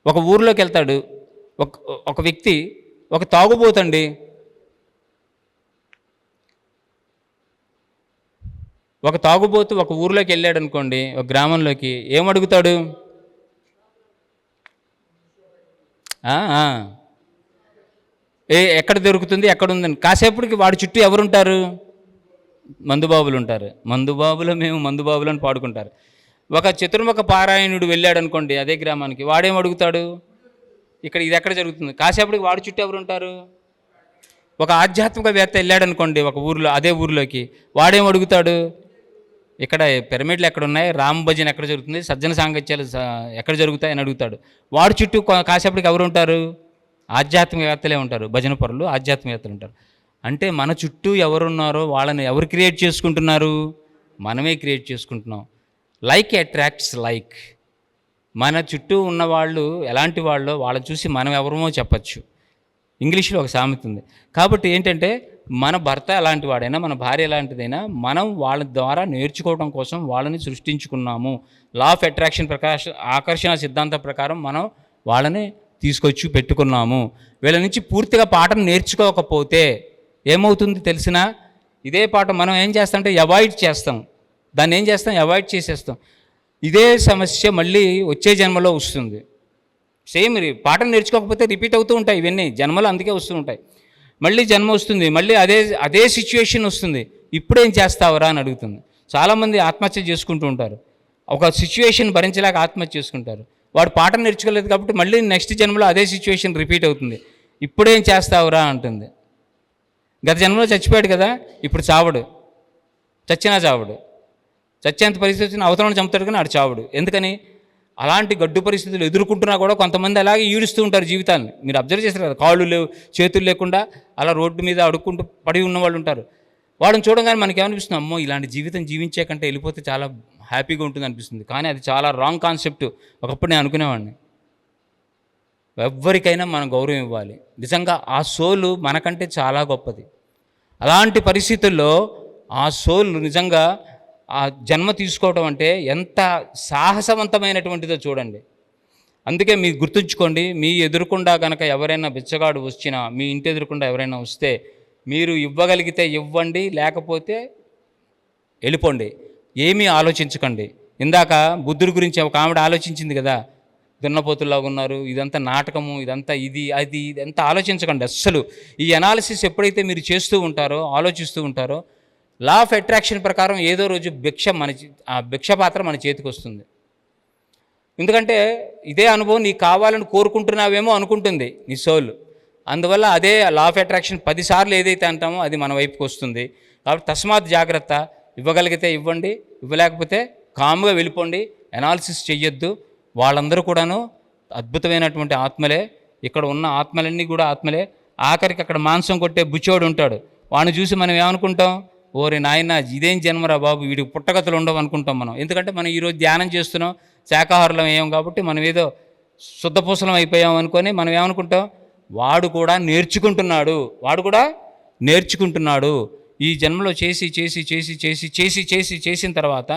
ఒక ఊరిలోకి వెళ్తాడు ఒక ఒక వ్యక్తి, ఒక తాగుబోతండి. ఒక తాగుబోతు ఒక ఊరిలోకి వెళ్ళాడు అనుకోండి, ఒక గ్రామంలోకి, ఏమడుగుతాడు? ఎక్కడ దొరుకుతుంది, ఎక్కడ ఉందని. కాసేపటికి వాడి చుట్టూ ఎవరుంటారు? మందుబాబులు ఉంటారు. మందుబాబులు, మేము మందుబాబులు అని పాడుకుంటారు. ఒక చతుర్ముఖ పారాయణుడు వెళ్ళాడు అనుకోండి అదే గ్రామానికి, వాడేం అడుగుతాడు? ఇక్కడ ఇది ఎక్కడ జరుగుతుంది. కాసేపటికి వాడి చుట్టూ ఎవరుంటారు? ఒక ఆధ్యాత్మికవేత్త వెళ్ళాడు అనుకోండి ఒక ఊరిలో, అదే ఊరిలోకి, వాడేం అడుగుతాడు? ఇక్కడ పిరమిడ్లు ఎక్కడ ఉన్నాయి, రామ్ భజన్ ఎక్కడ జరుగుతుంది, సజ్జన సాంగత్యాలు ఎక్కడ జరుగుతాయి అని అడుగుతాడు. వాడి చుట్టూ కాసేపటికి ఎవరు ఉంటారు? ఆధ్యాత్మికవేత్తలే ఉంటారు. భజన పరులు, ఆధ్యాత్మికవేత్తలు ఉంటారు. అంటే మన చుట్టూ ఎవరున్నారో వాళ్ళని ఎవరు క్రియేట్ చేసుకుంటున్నారు? మనమే క్రియేట్ చేసుకుంటున్నాం. Like attracts like. మన చుట్టూ ఉన్న వాళ్ళు ఎలాంటి వాళ్ళో వాళ్ళని చూసి మనం ఎవరమో చెప్పచ్చు. ఇంగ్లీష్లో ఒక సామెత ఉంది. కాబట్టి ఏంటంటే మన భర్త ఎలాంటి వాడైనా, మన భార్య ఎలాంటిదైనా, మనం వాళ్ళ ద్వారా నేర్చుకోవడం కోసం వాళ్ళని సృష్టించుకున్నాము. లా ఆఫ్ అట్రాక్షన్ ఆకర్షణ సిద్ధాంతం ప్రకారం మనం వాళ్ళని తీసుకొచ్చి పెట్టుకున్నాము. వీళ్ళ నుంచి పూర్తిగా పాఠం నేర్చుకోకపోతే ఏమవుతుంది తెలిసినా, ఇదే పాఠం మనం ఏం చేస్తామంటే అవాయిడ్ చేస్తాం. దాన్ని ఏం చేస్తాం? అవాయిడ్ చేసేస్తాం. ఇదే సమస్య మళ్ళీ వచ్చే జన్మలో వస్తుంది. సేమ్ పాఠం నేర్చుకోకపోతే రిపీట్ అవుతూ ఉంటాయి ఇవన్నీ జన్మలు, అందుకే వస్తూ ఉంటాయి. మళ్ళీ జన్మ వస్తుంది, మళ్ళీ అదే సిచ్యువేషన్ వస్తుంది. ఇప్పుడేం చేస్తావురా అని అడుగుతుంది. చాలామంది ఆత్మహత్య చేసుకుంటూ ఉంటారు. ఒక సిచ్యువేషన్ భరించలేక ఆత్మహత్య చేసుకుంటారు. వాడు పాఠం నేర్చుకోలేదు కాబట్టి మళ్ళీ నెక్స్ట్ జన్మలో అదే సిచ్యువేషన్ రిపీట్ అవుతుంది. ఇప్పుడేం చేస్తావురా అంటుంది. గత జన్మలో చచ్చిపోయాడు కదా, ఇప్పుడు చావడు, చచ్చినా చావడు. చచ్చేంత పరిస్థితి వచ్చిన అవతలను చంపుతాడు కానీ ఆడు చావడు. ఎందుకని? అలాంటి గడ్డు పరిస్థితులు ఎదుర్కొంటున్నా కూడా కొంతమంది అలాగే ఈడుస్తూ ఉంటారు జీవితాన్ని. మీరు అబ్జర్వ్ చేస్తారు కదా, కాళ్ళు లేవు, చేతులు లేకుండా అలా రోడ్డు మీద అడుక్కుంటూ పడి ఉన్న వాళ్ళు ఉంటారు. వాళ్ళని చూడగానే మనకేమనిపిస్తుంది? అమ్మో, ఇలాంటి జీవితం జీవించే కంటే వెళ్ళిపోతే చాలా హ్యాపీగా ఉంటుంది అనిపిస్తుంది. కానీ అది చాలా రాంగ్ కాన్సెప్ట్. ఒకప్పుడు నేను అనుకునేవాడిని, ఎవరికైనా మనం గౌరవం ఇవ్వాలి. నిజంగా ఆ సోలు మనకంటే చాలా గొప్పది. అలాంటి పరిస్థితుల్లో ఆ సోల్ నిజంగా ఆ జన్మ తీసుకోవడం అంటే ఎంత సాహసవంతమైనటువంటిదో చూడండి. అందుకే మీరు గుర్తుంచుకోండి, మీ ఎదురుకుండా కనుక ఎవరైనా బిచ్చగాడు వచ్చినా, మీ ఇంటి ఎదురుకుండా ఎవరైనా వస్తే, మీరు ఇవ్వగలిగితే ఇవ్వండి, లేకపోతే వెళ్ళిపోండి. ఏమీ ఆలోచించకండి. ఇందాక బుద్ధుడి గురించి ఒక ఆవిడ ఆలోచించింది కదా, దున్నపోతుల్లాగా ఉన్నారు, ఇదంతా నాటకము, ఇదంతా అది ఇదంతా ఆలోచించకండి అస్సలు. ఈ అనాలిసిస్ ఎప్పుడైతే మీరు చేస్తూ ఉంటారో, ఆలోచిస్తూ ఉంటారో, లా ఆఫ్ అట్రాక్షన్ ప్రకారం ఏదో రోజు ఆ భిక్ష పాత్ర మన చేతికి వస్తుంది. ఎందుకంటే ఇదే అనుభవం నీకు కావాలని కోరుకుంటున్నావేమో అనుకుంటుంది నీ సోల్. అందువల్ల అదే లా ఆఫ్ అట్రాక్షన్ 10 సార్లు ఏదైతే అంటామో అది మన వైపుకి వస్తుంది. కాబట్టి తస్మాత్ జాగ్రత్త. ఇవ్వగలిగితే ఇవ్వండి, ఇవ్వలేకపోతే కామ్గా వెళ్ళిపోండి. అనాలిసిస్ చెయ్యొద్దు. వాళ్ళందరూ కూడాను అద్భుతమైనటువంటి ఆత్మలే. ఇక్కడ ఉన్న ఆత్మలన్నీ కూడా ఆత్మలే. ఆఖరికి అక్కడ మాంసం కొట్టే బుచ్చోడు ఉంటాడు, వాడిని చూసి మనం ఏమనుకుంటాం? ఓరే నాయన, ఇదేం జన్మరా బాబు, వీడికి పుట్టగతులు ఉండవు అనుకుంటాం మనం. ఎందుకంటే మనం ఈరోజు ధ్యానం చేస్తున్నాం, శాకాహారులం అయ్యాం కాబట్టి మనం ఏదో శుద్ధపూసలం అయిపోయాం అనుకొని మనం ఏమనుకుంటాం? వాడు కూడా నేర్చుకుంటున్నాడు. ఈ జన్మలో చేసిన తర్వాత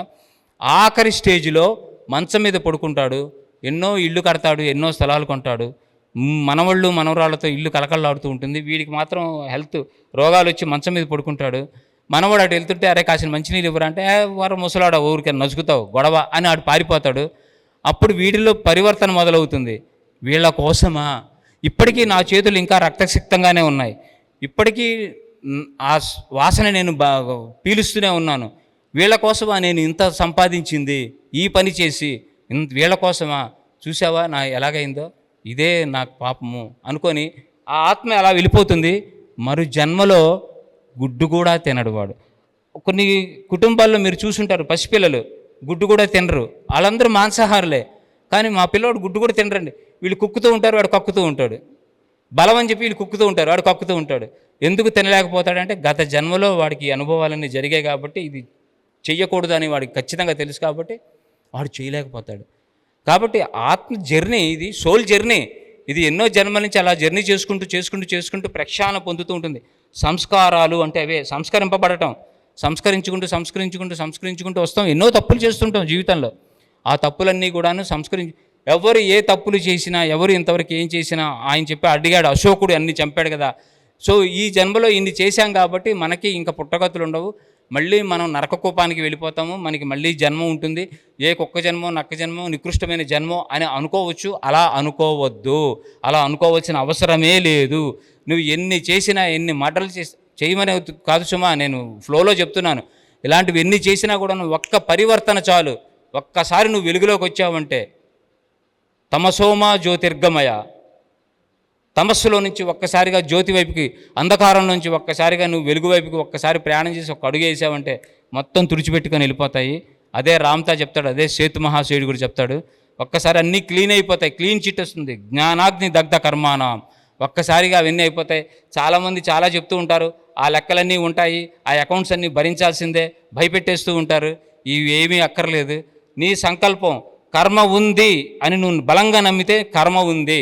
ఆఖరి స్టేజ్లో మంచం మీద పడుకుంటాడు, ఎన్నో ఇళ్ళు కడతాడు, ఎన్నో స్థలాలు కొంటాడు, మనవళ్ళు మనవరాళ్ళతో ఇల్లు కలకల్లాడుతూ ఉంటుంది. వీడికి మాత్రం హెల్త్ రోగాలు వచ్చి మంచం మీద పడుకుంటాడు. మనవాడు అటు వెళ్తుంటే, అరే కాసిన మంచినీళ్ళు ఇవ్వరా అంటే, వారు ముసలాడ ఊరికే నసుకుతావు గొడవ అని ఆడు పారిపోతాడు. అప్పుడు వీటిలో పరివర్తన మొదలవుతుంది. వీళ్ళ కోసమా? ఇప్పటికీ నా చేతులు ఇంకా రక్తసిక్తంగానే ఉన్నాయి, ఇప్పటికీ ఆ వాసన నేను పీలుస్తూనే ఉన్నాను. వీళ్ళ కోసమా నేను ఇంత సంపాదించింది, ఈ పని చేసి వీళ్ళ కోసమా? చూసావా నా ఎలాగైందో, ఇదే నాకు పాపము అనుకొని ఆ ఆత్మ అలా వెళ్ళిపోతుంది. మరు జన్మలో గుడ్డు కూడా తినడు వాడు. కొన్ని కుటుంబాల్లో మీరు చూసుంటారు, పసిపిల్లలు గుడ్డు కూడా తినరు, వాళ్ళందరూ మాంసాహారులే. కానీ మా పిల్లవాడు గుడ్డు కూడా తినరండి. వీళ్ళు కుక్కుతూ ఉంటారు, వాడు కక్కుతూ ఉంటాడు. బలం అని చెప్పి వీళ్ళు కుక్కుతూ ఉంటారు, వాడు కక్కుతూ ఉంటాడు. ఎందుకు తినలేకపోతాడంటే గత జన్మలో వాడికి అనుభవాలన్నీ జరిగాయి కాబట్టి ఇది చెయ్యకూడదు అని వాడికి ఖచ్చితంగా తెలుసు కాబట్టి వాడు చేయలేకపోతాడు. కాబట్టి ఆత్మ జర్నీ, ఇది సోల్ జర్నీ. ఇది ఎన్నో జన్మల నుంచి అలా జర్నీ చేసుకుంటూ ప్రక్షాళన పొందుతూ ఉంటుంది. సంస్కారాలు అంటే అవే, సంస్కరింపబడటం. సంస్కరించుకుంటూ వస్తాం. ఎన్నో తప్పులు చేస్తుంటాం జీవితంలో. ఆ తప్పులన్నీ కూడాను ఎవరు ఏ తప్పులు చేసినా, ఎవరు ఇంతవరకు ఏం చేసినా ఆయన చెప్పి అడిగాడు. అశోకుడు అన్ని చంపాడు కదా. సో ఈ జన్మలో ఇన్ని చేశాం కాబట్టి మనకి ఇంకా పుట్టగతులు ఉండవు, మళ్ళీ మనం నరకకూపానికి వెళ్ళిపోతాము, మనకి మళ్ళీ జన్మ ఉంటుంది, ఏ కుక్క జన్మో నక్క జన్మో నికృష్టమైన జన్మో అని అనుకోవచ్చు. అలా అనుకోవద్దు, అలా అనుకోవాల్సిన అవసరమే లేదు. నువ్వు ఎన్ని చేసినా, ఎన్ని మాటలు చేయమనే కాదు సుమా, నేను ఫ్లోలో చెప్తున్నాను. ఇలాంటివి ఎన్ని చేసినా కూడా నువ్వు ఒక్క పరివర్తన చాలు. ఒక్కసారి నువ్వు వెలుగులోకి వచ్చావంటే, తమసోమా జ్యోతిర్గమయ, తమస్సులో నుంచి ఒక్కసారిగా జ్యోతి వైపుకి, అంధకారం నుంచి ఒక్కసారిగా నువ్వు వెలుగు వైపుకి ఒక్కసారి ప్రయాణం చేసి ఒక అడుగు వేసావంటే మొత్తం తుడిచిపెట్టుకొని వెళ్ళిపోతాయి. అదే రామ్తా చెప్తాడు, అదే సేతు మహాశయుడు కూడా చెప్తాడు. ఒక్కసారి అన్నీ క్లీన్ అయిపోతాయి, క్లీన్ చిట్ వస్తుంది. జ్ఞానాగ్ని దగ్ధ కర్మాణం, ఒక్కసారిగా అవన్నీ అయిపోతాయి. చాలామంది చాలా చెప్తూ ఉంటారు, ఆ లెక్కలన్నీ ఉంటాయి, ఆ అకౌంట్స్ అన్నీ భరించాల్సిందే, భయపెట్టేస్తూ ఉంటారు. ఇవి ఏమీ అక్కర్లేదు. నీ సంకల్పం కర్మ ఉంది అని నువ్వు బలంగా నమ్మితే కర్మ ఉంది,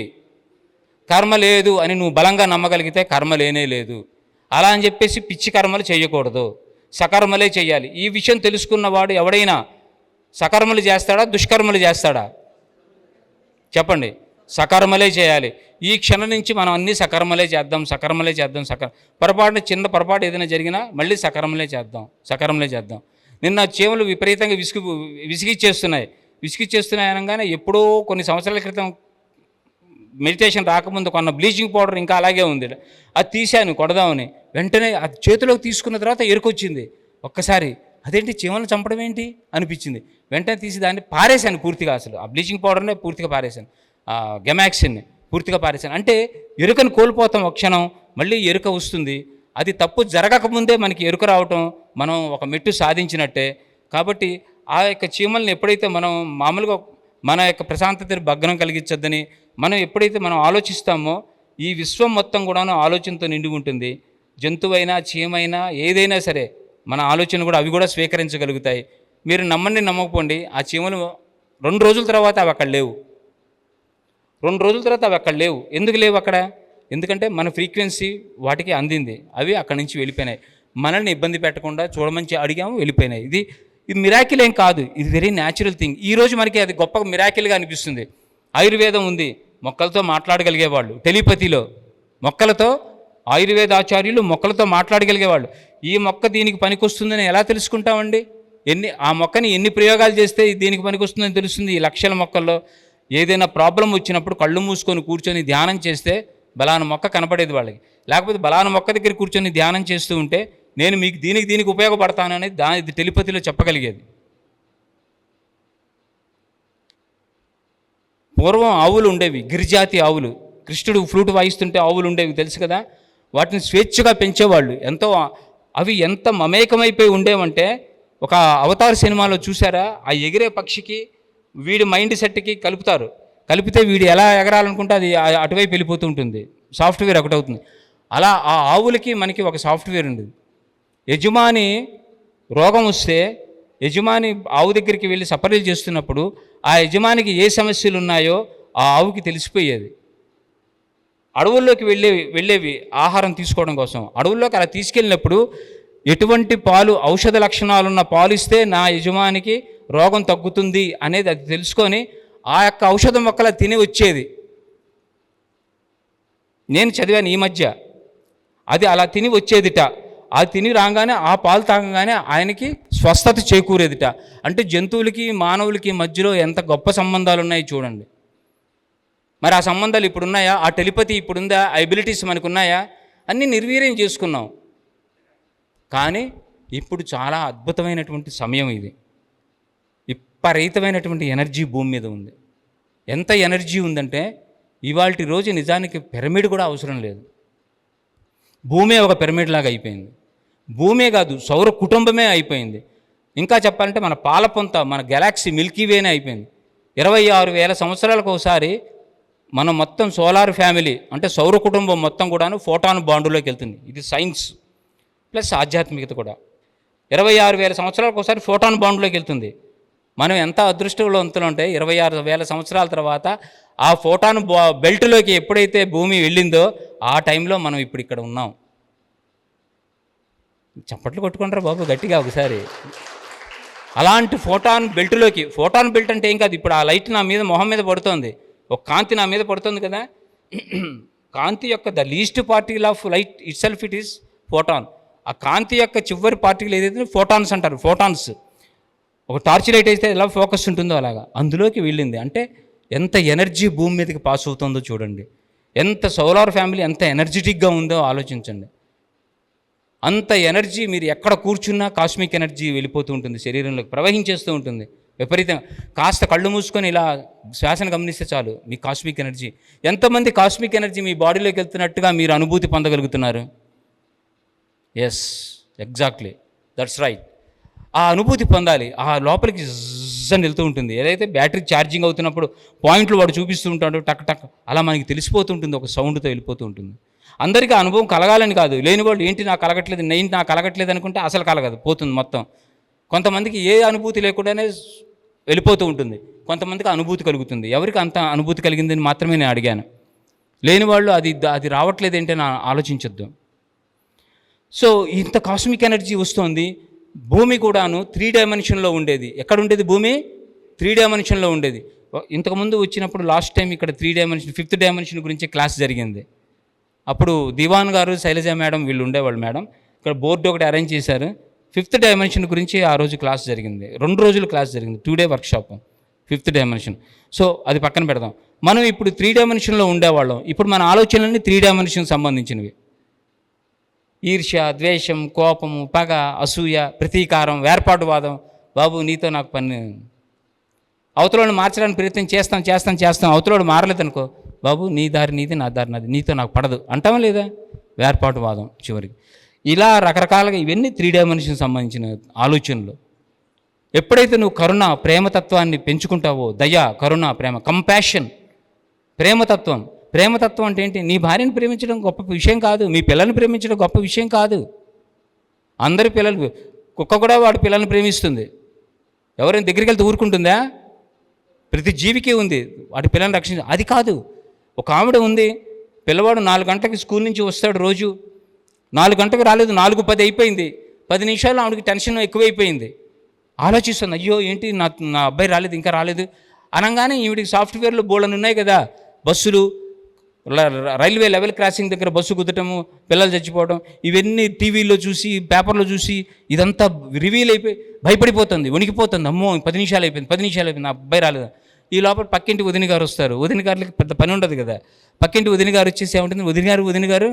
కర్మ లేదు అని నువ్వు బలంగా నమ్మగలిగితే కర్మ లేనే లేదు. అలా అని చెప్పేసి పిచ్చి కర్మలు చేయకూడదు, సకర్మలే చేయాలి. ఈ విషయం తెలుసుకున్నవాడు ఎవడైనా సకర్మలు చేస్తాడా, దుష్కర్మలు చేస్తాడా? చెప్పండి. సకర్మలే చేయాలి. ఈ క్షణం నుంచి మనం అన్నీ సకర్మలే చేద్దాం, సకర్మలే చేద్దాం. పొరపాటున చిన్న పొరపాటు ఏదైనా జరిగినా మళ్ళీ సకర్మలే చేద్దాం, సకర్మలే చేద్దాం. నిన్న చీమలు విపరీతంగా విసిగిచ్చేస్తున్నాయి అనగానే ఎప్పుడో కొన్ని సంవత్సరాల క్రితం మెడిటేషన్ రాకముందు కొన్న బ్లీచింగ్ పౌడర్ ఇంకా అలాగే ఉంది. అది తీశాను కొడదామని, వెంటనే అది చేతిలోకి తీసుకున్న తర్వాత ఎరుకొచ్చింది. ఒక్కసారి అదేంటి చీమలను చంపడం ఏంటి అనిపించింది. వెంటనే తీసి దాన్ని పారేశాను పూర్తిగా. అసలు ఆ బ్లీచింగ్ పౌడర్నే పూర్తిగా పారేశాను, గెమాక్సిన్ని పూర్తిగా పారేశాను. అంటే ఎరుకను కోల్పోతాం ఒక క్షణం, మళ్ళీ ఎరుక వస్తుంది. అది తప్పు జరగకముందే మనకి ఎరుక రావటం మనం ఒక మెట్టు సాధించినట్టే. కాబట్టి ఆ యొక్క చీమల్ని ఎప్పుడైతే మనం మామూలుగా మన యొక్క ప్రశాంతతని భగ్నం కలిగించద్దని మనం ఎప్పుడైతే మనం ఆలోచిస్తామో, ఈ విశ్వం మొత్తం కూడాను ఆలోచనతో నిండి ఉంటుంది. జంతువైనా చీమైనా ఏదైనా సరే మన ఆలోచన కూడా అవి కూడా స్వీకరించగలుగుతాయి. మీరు నమ్మండి నమ్మకపోండి, ఆ చీమలు 2 రోజుల తర్వాత అవి అక్కడ లేవు. 2 రోజుల తర్వాత అవి అక్కడ లేవు. ఎందుకు లేవు అక్కడ? ఎందుకంటే మన ఫ్రీక్వెన్సీ వాటికి అందింది, అవి అక్కడి నుంచి వెళ్ళిపోయినాయి. మనల్ని ఇబ్బంది పెట్టకుండా చూడమని అడిగాము, వెళ్ళిపోయినాయి. ఇది మిరాకిల్ ఏం కాదు, ఇది వెరీ న్యాచురల్ థింగ్. ఈరోజు మనకి అది గొప్ప మిరాకిల్గా అనిపిస్తుంది. ఆయుర్వేదం ఉంది, మొక్కలతో మాట్లాడగలిగేవాళ్ళు, టెలిపతిలో మొక్కలతో ఆయుర్వేదాచార్యులు మొక్కలతో మాట్లాడగలిగేవాళ్ళు. ఈ మొక్క దీనికి పనికొస్తుందని ఎలా తెలుసుకుంటామండి? ఆ మొక్కని ఎన్ని ప్రయోగాలు చేస్తే దీనికి పనికొస్తుందని తెలుస్తుంది. ఈ లక్షల మొక్కల్లో ఏదైనా ప్రాబ్లం వచ్చినప్పుడు కళ్ళు మూసుకొని కూర్చొని ధ్యానం చేస్తే బలాన మొక్క కనపడేది వాళ్ళకి. లేకపోతే బలాన మొక్క దగ్గర కూర్చొని ధ్యానం చేస్తూ ఉంటే నేను మీకు దీనికి ఉపయోగపడతాను అనేది ఇది టెలిపతిలో చెప్పగలిగేది. పూర్వం ఆవులు ఉండేవి, గిరిజాతి ఆవులు. కృష్ణుడు ఫ్లూట్ వాయిస్తుంటే ఆవులు ఉండేవి, తెలుసు కదా. వాటిని స్వేచ్ఛగా పెంచేవాళ్ళు. అవి ఎంత మమేకమైపోయి ఉండేవంటే, ఒక అవతార్ సినిమాలో చూసారా, ఆ ఎగిరే పక్షికి వీడి మైండ్ సెట్కి కలిపితే వీడు ఎలా ఎగరాలనుకుంటే అది అటువైపు వెళ్ళిపోతూ ఉంటుంది. సాఫ్ట్వేర్ ఒకటవుతుంది. అలా ఆ ఆవులకి మనకి ఒక సాఫ్ట్వేర్ ఉండేది. యజమాని రోగం వస్తే యజమాని ఆవు దగ్గరికి వెళ్ళి సపరీలు చేస్తున్నప్పుడు ఆ యజమానికి ఏ సమస్యలు ఉన్నాయో ఆ ఆవుకి తెలిసిపోయేది. అడవుల్లోకి వెళ్ళేవి ఆహారం తీసుకోవడం కోసం. అడవుల్లోకి అలా తీసుకెళ్ళినప్పుడు ఎటువంటి పాలు, ఔషధ లక్షణాలున్న పాలు ఇస్తే నా యజమానికి రోగం తగ్గుతుంది అనేది అది తెలుసుకొని ఆ యొక్క ఔషధ మొక్కల తిని వచ్చేది. నేను చదివాను ఈ మధ్య, అది అలా తిని వచ్చేదిట. అది తిని రాగానే ఆ పాలు తాగగానే ఆయనకి స్వస్థత చేకూరేదిట. అంటే జంతువులకి మానవులకి మధ్యలో ఎంత గొప్ప సంబంధాలు ఉన్నాయి చూడండి. మరి ఆ సంబంధాలు ఇప్పుడున్నాయా? ఆ టెలిపతి ఇప్పుడుందా? ఆ ఎబిలిటీస్ మనకు ఉన్నాయా? అన్నీ నిర్వీర్యం చేసుకున్నాం. కానీ ఇప్పుడు చాలా అద్భుతమైనటువంటి సమయం ఇది. విపరీతమైనటువంటి ఎనర్జీ భూమి మీద ఉంది. ఎంత ఎనర్జీ ఉందంటే ఇవాల్టి రోజు నిజానికి పిరమిడ్ కూడా అవసరం లేదు. భూమే ఒక పిరమిడ్ లాగా అయిపోయింది. భూమే కాదు, సౌర కుటుంబమే అయిపోయింది. ఇంకా చెప్పాలంటే మన పాలపొంత, మన గెలాక్సీ మిల్కీవేనే అయిపోయింది. 26,000 సంవత్సరాలకు ఒకసారి మనం మొత్తం సోలార్ ఫ్యామిలీ అంటే సౌర కుటుంబం మొత్తం కూడాను ఫోటాన్ బాండులోకి వెళ్తుంది. ఇది సైన్స్ ప్లస్ ఆధ్యాత్మికత కూడా. 26,000 సంవత్సరాలకు ఒకసారి ఫోటాన్ బాండులోకి వెళ్తుంది. మనం ఎంత అదృష్టవంతులు అంటే 26,000 సంవత్సరాల తర్వాత ఆ ఫోటాన్ బెల్ట్లోకి ఎప్పుడైతే భూమి వెళ్ళిందో ఆ టైంలో మనం ఇప్పుడు ఇక్కడ ఉన్నాం. చప్పట్లు కొట్టుకుంటారా బాబు గట్టిగా ఒకసారి? అలాంటి ఫోటాన్ బెల్ట్ అంటే ఏం కాదు. ఇప్పుడు ఆ లైట్ నా మీద మొహం మీద పడుతోంది, ఒక కాంతి నా మీద పడుతుంది కదా. కాంతి యొక్క the least particle of light it self it is photon. ఆ కాంతి యొక్క చివరి పార్టికల్ ఏదైతే ఫోటాన్స్ అంటారు. ఫోటాన్స్ ఒక టార్చ్ లైట్ అయితే ఎలా ఫోకస్ ఉంటుందో అలాగా అందులోకి వెళ్ళింది. అంటే ఎంత ఎనర్జీ భూమి మీదకి పాస్ అవుతుందో చూడండి. ఎంత సోలార్ ఫ్యామిలీ ఎంత ఎనర్జెటిక్గా ఉందో ఆలోచించండి. అంత ఎనర్జీ మీరు ఎక్కడ కూర్చున్నా కాస్మిక్ ఎనర్జీ వెళ్ళిపోతూ ఉంటుంది, శరీరంలోకి ప్రవహించేస్తూ ఉంటుంది విపరీతంగా. కాస్త కళ్ళు మూసుకొని ఇలా శ్వాసను గమనిస్తే చాలు మీ కాస్మిక్ ఎనర్జీ. ఎంతమంది కాస్మిక్ ఎనర్జీ మీ బాడీలోకి వెళ్తున్నట్టుగా మీరు అనుభూతి పొందగలుగుతున్నారు? Yes, exactly, that's right. ఆ అనుభూతి పొందాలి. ఆ లోపలికి అని వెళ్తూ ఉంటుంది. ఏదైతే బ్యాటరీ ఛార్జింగ్ అవుతున్నప్పుడు పాయింట్లు వాడు చూపిస్తూ ఉంటాడు, టక్ టక్ అలా మనకి తెలిసిపోతుంటుంది, ఒక సౌండ్తో వెళ్ళిపోతూ ఉంటుంది. అందరికీ అనుభవం కలగాలని కాదు. లేని వాళ్ళు ఏంటి నాకు కలగట్లేదు అనుకుంటే అసలు కలగదు, పోతుంది మొత్తం. కొంతమందికి ఏ అనుభూతి లేకుండానే వెళ్ళిపోతూ ఉంటుంది, కొంతమందికి అనుభూతి కలుగుతుంది. ఎవరికి అంత అనుభూతి కలిగిందని మాత్రమే నేను అడిగాను. లేని వాళ్ళు అది రావట్లేదు ఏంటి అని ఆలోచించొద్దు. సో ఇంత కాస్మిక్ ఎనర్జీ వస్తుంది. భూమి కూడాను 3 డైమెన్షన్లో ఉండేది. ఎక్కడ ఉండేది భూమి? 3 డైమెన్షన్లో ఉండేది. ఇంతకుముందు వచ్చినప్పుడు లాస్ట్ టైం ఇక్కడ 3 డైమెన్షన్ 5th డైమెన్షన్ గురించి క్లాస్ జరిగింది. అప్పుడు దివాన్ గారు, శైలజ మేడం వీళ్ళు ఉండేవాళ్ళు. మేడం ఇక్కడ బోర్డు ఒకటి అరేంజ్ చేశారు. 5th డైమెన్షన్ గురించి ఆ రోజు క్లాస్ జరిగింది. 2 రోజులు క్లాస్ జరిగింది, 2 day workshop 5th dimension. So అది పక్కన పెడదాం. మనం ఇప్పుడు 3 డైమెన్షన్లో ఉండేవాళ్ళం. ఇప్పుడు మన ఆలోచనలన్నీ 3 డైమెన్షన్కి సంబంధించినవి. ఈర్ష్య, ద్వేషం, కోపము, పగ, అసూయ, ప్రతీకారం, వేర్పాటువాదం. బాబు నీతో నాకు పని. అవతలను మార్చడానికి ప్రయత్నం చేస్తాం. అవతలోడు మారలేదనుకో, బాబు నీ దారి నీది, నా దారి నాది, నీతో నాకు పడదు అంటామా లేదా? వేర్పాటువాదం చివరికి. ఇలా రకరకాలుగా ఇవన్నీ 3 డైమెన్షన్ సంబంధించిన ఆలోచనలు. ఎప్పుడైతే నువ్వు కరుణ, ప్రేమతత్వాన్ని పెంచుకుంటావో, దయ, కరుణ, ప్రేమ, కంపాషన్, ప్రేమతత్వం అంటే ఏంటి? నీ భార్యను ప్రేమించడం గొప్ప విషయం కాదు, మీ పిల్లల్ని ప్రేమించడం గొప్ప విషయం కాదు. అందరి పిల్లలు, కుక్క కూడా వాడి పిల్లల్ని ప్రేమిస్తుంది. ఎవరైనా దగ్గరికి వెళ్తే ఊరుకుంటుందా? ప్రతి జీవికి ఉంది వాడి పిల్లల్ని రక్షించ. అది కాదు. ఒక ఆవిడ ఉంది, పిల్లవాడు 4 గంటలకి స్కూల్ నుంచి వస్తాడు రోజు. 4 గంటలకు రాలేదు, 4:10 అయిపోయింది. 10 నిమిషాలు ఆవిడకి టెన్షన్ ఎక్కువైపోయింది. ఆలోచిస్తుంది, అయ్యో ఏంటి నా అబ్బాయి రాలేదు, ఇంకా రాలేదు అనగానే ఈవిడికి సాఫ్ట్వేర్లో బోల్డని ఉన్నాయి కదా, బస్సులు, రైల్వే లెవెల్ క్రాసింగ్ దగ్గర బస్సు కుదటము, పిల్లలు చచ్చిపోవడం, ఇవన్నీ టీవీలో చూసి, పేపర్లో చూసి ఇదంతా రివీల్ అయిపోయి భయపడిపోతుంది, వణికిపోతుంది. అమ్మో 10 నిమిషాలు అయిపోయింది, నా అబ్బాయి రాలేదు. ఈ లోపల పక్కింటి వదిన గారు వస్తారు. వదిన గారికి పెద్ద పని ఉండదు కదా. పక్కింటి వదిన గారు వచ్చేసి ఏముంటుంది, వదిన గారు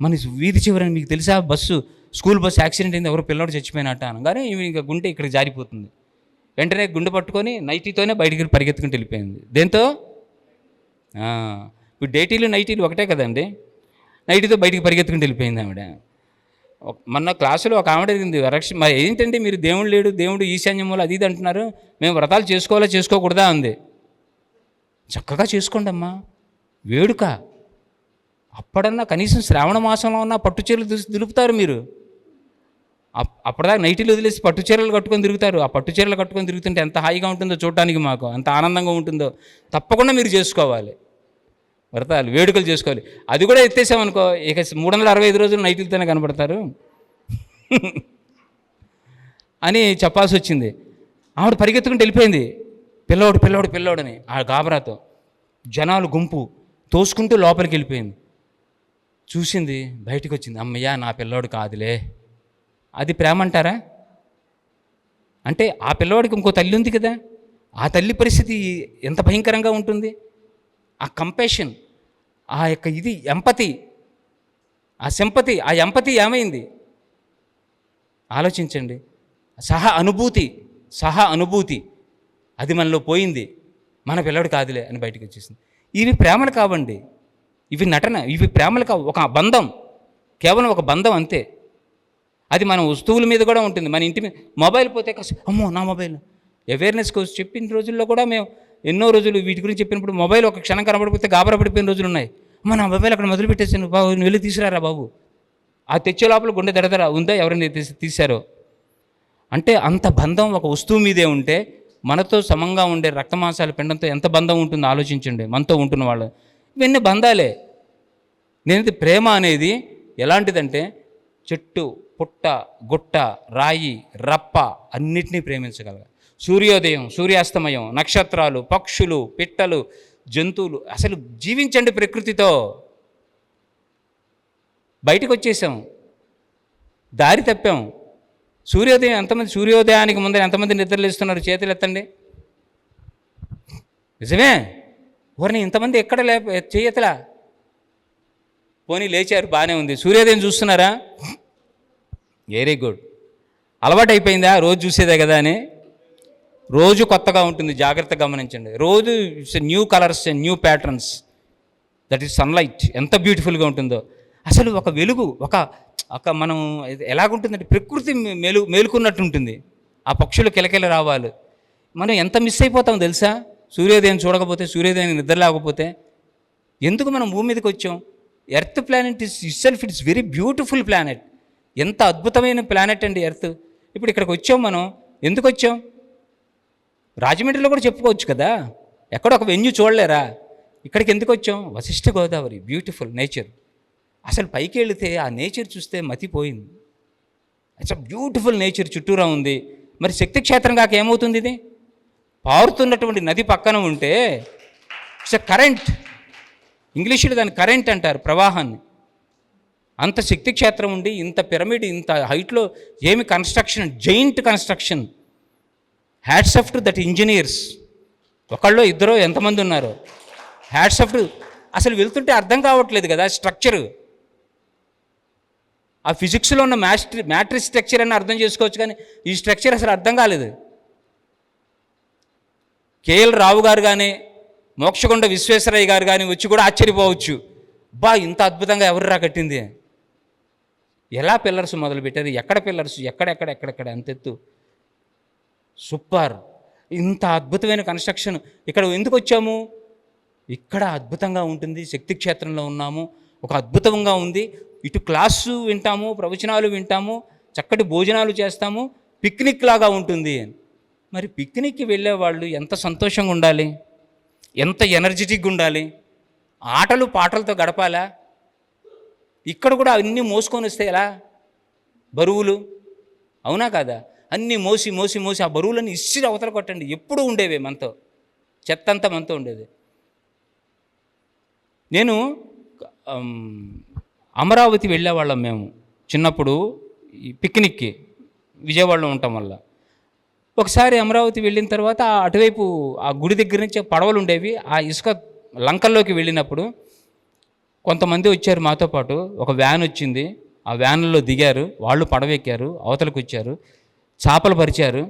మన వీధి చివరని మీకు తెలుసా, స్కూల్ బస్సు యాక్సిడెంట్ అయింది, ఎవరో పిల్లవాడు చచ్చిపోయినట్ట అనగానే ఇవి ఇంకా గుండె ఇక్కడికి జారిపోతుంది. వెంటనే గుండె పట్టుకొని నైటీతోనే బయటికి పరిగెత్తుకుంటూ వెళ్ళిపోయింది. దేంతో? ఇప్పుడు డేటీలు నైటీలు ఒకటే కదండి. నైటీతో బయటికి పరిగెత్తుకుంటూ వెళ్ళిపోయింది ఆవిడ. మొన్న క్లాసులో ఒక ఆవిడ అడిగింది, మరి ఏంటంటే మీరు దేవుడు లేడు, దేవుడు ఈశాన్యములు అది ఇది అంటున్నారు, మేము వ్రతాలు చేసుకోవాలా చేసుకోకూడదా అంది. చక్కగా చేసుకోండి అమ్మా, వేడుక. అప్పుడన్నా కనీసం శ్రావణ మాసంలో ఉన్న పట్టు చీరలు దులుపుతారు మీరు. అప్పటిదాకా నైటీలు వదిలేసి పట్టు చీరలు కట్టుకొని తిరుగుతారు. ఆ పట్టు చీరలు కట్టుకొని తిరుగుతుంటే ఎంత హాయిగా ఉంటుందో చూడటానికి, మాకు ఎంత ఆనందంగా ఉంటుందో. తప్పకుండా మీరు చేసుకోవాలి వ్రతాలు, వేడుకలు చేసుకోవాలి. అది కూడా ఎత్తేసామనుకో, ఇక 365 రోజులు నైటీలతోనే కనబడతారు అని చెప్పాల్సి వచ్చింది. ఆవిడ పరిగెత్తుకుంటూ వెళ్ళిపోయింది. పిల్లోడని ఆ గాబరాతో జనాలు గుంపు తోసుకుంటూ లోపలికి వెళ్ళిపోయింది. చూసింది, బయటకు వచ్చింది, అమ్మయ్య నా పిల్లోడు కాదులే. అది ప్రేమ అంటారా? అంటే ఆ పిల్లవాడికి ఇంకో తల్లి ఉంది కదా, ఆ తల్లి పరిస్థితి ఎంత భయంకరంగా ఉంటుంది. ఆ కంపాషన్, ఆ యొక్క ఇది ఎంపతి, ఆ సింపతి, ఆ ఎంపతి ఏమైంది ఆలోచించండి. సహా అనుభూతి అది మనలో పోయింది. మన పిల్లడు కాదులే అని బయటకు వచ్చేసింది. ఇవి ప్రేమలు కావండి, ఇవి నటన, ఇవి ప్రేమలు కావు. ఒక బంధం, కేవలం ఒక బంధం అంతే. అది మన వస్తువుల మీద కూడా ఉంటుంది. మన ఇంటి మీద మొబైల్ పోతే అమ్మో నా మొబైల్, అవేర్నెస్ కోసం చెప్పిన రోజుల్లో కూడా మేము ఎన్నో రోజులు వీటి గురించి చెప్పినప్పుడు మొబైల్ ఒక క్షణం కనబడిపోతే గాబరా పడిపోయిన రోజులు ఉన్నాయి. అమ్మ నా మొబైల్ అక్కడ మొదలు పెట్టేసాను బాబు, నువ్వు వెళ్ళి తీసుకురారా బాబు. ఆ తెచ్చే లోపల గుండె దడదర ఉందా, ఎవరైనా తీశారో. అంటే అంత బంధం ఒక వస్తువు మీదే ఉంటే మనతో సమంగా ఉండే రక్తమాంసాల పిండంతో ఎంత బంధం ఉంటుందో ఆలోచించండి. మనతో ఉంటున్న వాళ్ళు, ఇవన్నీ బంధాలే. నేనైతే ప్రేమ అనేది ఎలాంటిదంటే చెట్టు, పుట్ట, గుట్ట, రాయి, రప్ప అన్నిటినీ ప్రేమించగలగాలి. సూర్యోదయం, సూర్యాస్తమయం, నక్షత్రాలు, పక్షులు, పిట్టలు, జంతువులు, అసలు జీవించండి ప్రకృతితో. బయటకు వచ్చేసాం, దారి తప్పాం. సూర్యోదయం ఎంతమంది, సూర్యోదయానికి ముందర ఎంతమంది నిద్రలేస్తున్నారు? చేతులు ఎత్తండి. నిజమే, ఊరిని ఇంతమంది ఎక్కడ చేయతలా? పోనీ లేచారు, బాగానే ఉంది. సూర్యోదయం చూస్తున్నారా? Very good. అలవాటు అయిపోయిందా? రోజు చూసేదే కదా అని. రోజు కొత్తగా ఉంటుంది, జాగ్రత్తగా గమనించండి. రోజు new colours, new patterns. That is sunlight. ఎంత బ్యూటిఫుల్గా ఉంటుందో అసలు. ఒక వెలుగు, ఒక మనం ఎలాగుంటుందంటే ప్రకృతి మేలుకున్నట్టు ఉంటుంది. ఆ పక్షులు కిలకిల రావాలి. మనం ఎంత మిస్ అయిపోతాం తెలుసా? సూర్యోదయం చూడకపోతే, సూర్యోదయం నిద్ర లేకపోతే. ఎందుకు మనం భూమి మీదకి వచ్చాం? Earth planet itself it's very beautiful planet. ఎంత అద్భుతమైన ప్లానెట్ అండి ఎర్త్. ఇప్పుడు ఇక్కడికి వచ్చాం మనం. ఎందుకు వచ్చాం? రాజమండ్రిలో కూడా చెప్పుకోవచ్చు కదా, ఎక్కడ ఒక వెన్యూ చూడలేరా? ఇక్కడికి ఎందుకు వచ్చాం? Vashishta Godavari, beautiful nature. అసలు పైకి వెళితే ఆ నేచర్ చూస్తే మతిపోయింది. ఇట్స్ అ బ్యూటిఫుల్ నేచర్ చుట్టూరా ఉంది. మరి శక్తి క్షేత్రం కాక ఏమవుతుంది? ఇది పారుతున్నటువంటి నది పక్కన ఉంటే ఇట్స్ అ కరెంట్. ఇంగ్లీషులో దాన్ని కరెంట్ అంటారు, ప్రవాహాన్ని. అంత శక్తి క్షేత్రం ఉండి, ఇంత పిరమిడ్, ఇంత హైట్లో ఏమి construction, giant construction. Hats off to that engineers. ఒకళ్ళు ఇద్దరు ఎంతమంది ఉన్నారు? Hats off to. అసలు వెళ్తుంటే అర్థం కావట్లేదు కదా స్ట్రక్చరు. ఆ ఫిజిక్స్లో ఉన్న మ్యాట్రిక్స్ స్ట్రక్చర్ అని అర్థం చేసుకోవచ్చు, కానీ ఈ స్ట్రక్చర్ అసలు అర్థం కాలేదు. కేఎల్ రావు గారు కానీ, మోక్షగుండ విశ్వేశ్వరయ్య గారు కానీ వచ్చి కూడా ఆశ్చర్యపోవచ్చు. ఇంత అద్భుతంగా ఎవర్రా కట్టింది? ఎలా పిల్లర్స్ మొదలుపెట్టారు? ఎక్కడ పిల్లర్స్? ఎక్కడెక్కడ అంతెత్తు. సూపర్. ఇంత అద్భుతమైన కన్స్ట్రక్షన్. ఇక్కడ ఎందుకు వచ్చాము? ఇక్కడ అద్భుతంగా ఉంటుంది, శక్తి క్షేత్రంలో ఉన్నాము, ఒక అద్భుతంగా ఉంది. ఇటు క్లాసు వింటాము, ప్రవచనాలు వింటాము, చక్కటి భోజనాలు చేస్తాము, పిక్నిక్ లాగా ఉంటుంది. మరి పిక్నిక్కి వెళ్ళేవాళ్ళు ఎంత సంతోషంగా ఉండాలి, ఎంత ఎనర్జెటిక్గా ఉండాలి, ఆటలు పాటలతో గడపాలా? ఇక్కడ కూడా అన్నీ మోసుకొని వస్తే ఎలా? బరువులు, అవునా కాదా? అన్నీ మోసి మోసి మోసి ఆ బరువులన్నీ ఇసిరి అవతల కొట్టండి. ఎప్పుడూ ఉండేవే మనతో, చెత్త అంతా మనతో ఉండేది. నేను అమరావతి వెళ్ళేవాళ్ళం మేము చిన్నప్పుడు ఈ పిక్నిక్కి, విజయవాడలో ఉండటం వల్ల. ఒకసారి అమరావతి వెళ్ళిన తర్వాత అటువైపు ఆ గుడి దగ్గర నుంచి పడవలు ఉండేవి. ఆ ఇసుక లంకల్లోకి వెళ్ళినప్పుడు కొంతమంది వచ్చారు మాతో పాటు. ఒక వ్యాన్ వచ్చింది, ఆ వ్యాన్లో దిగారు, వాళ్ళు పడవెక్కారు, అవతలకు వచ్చారు, చేపలు పరిచారు,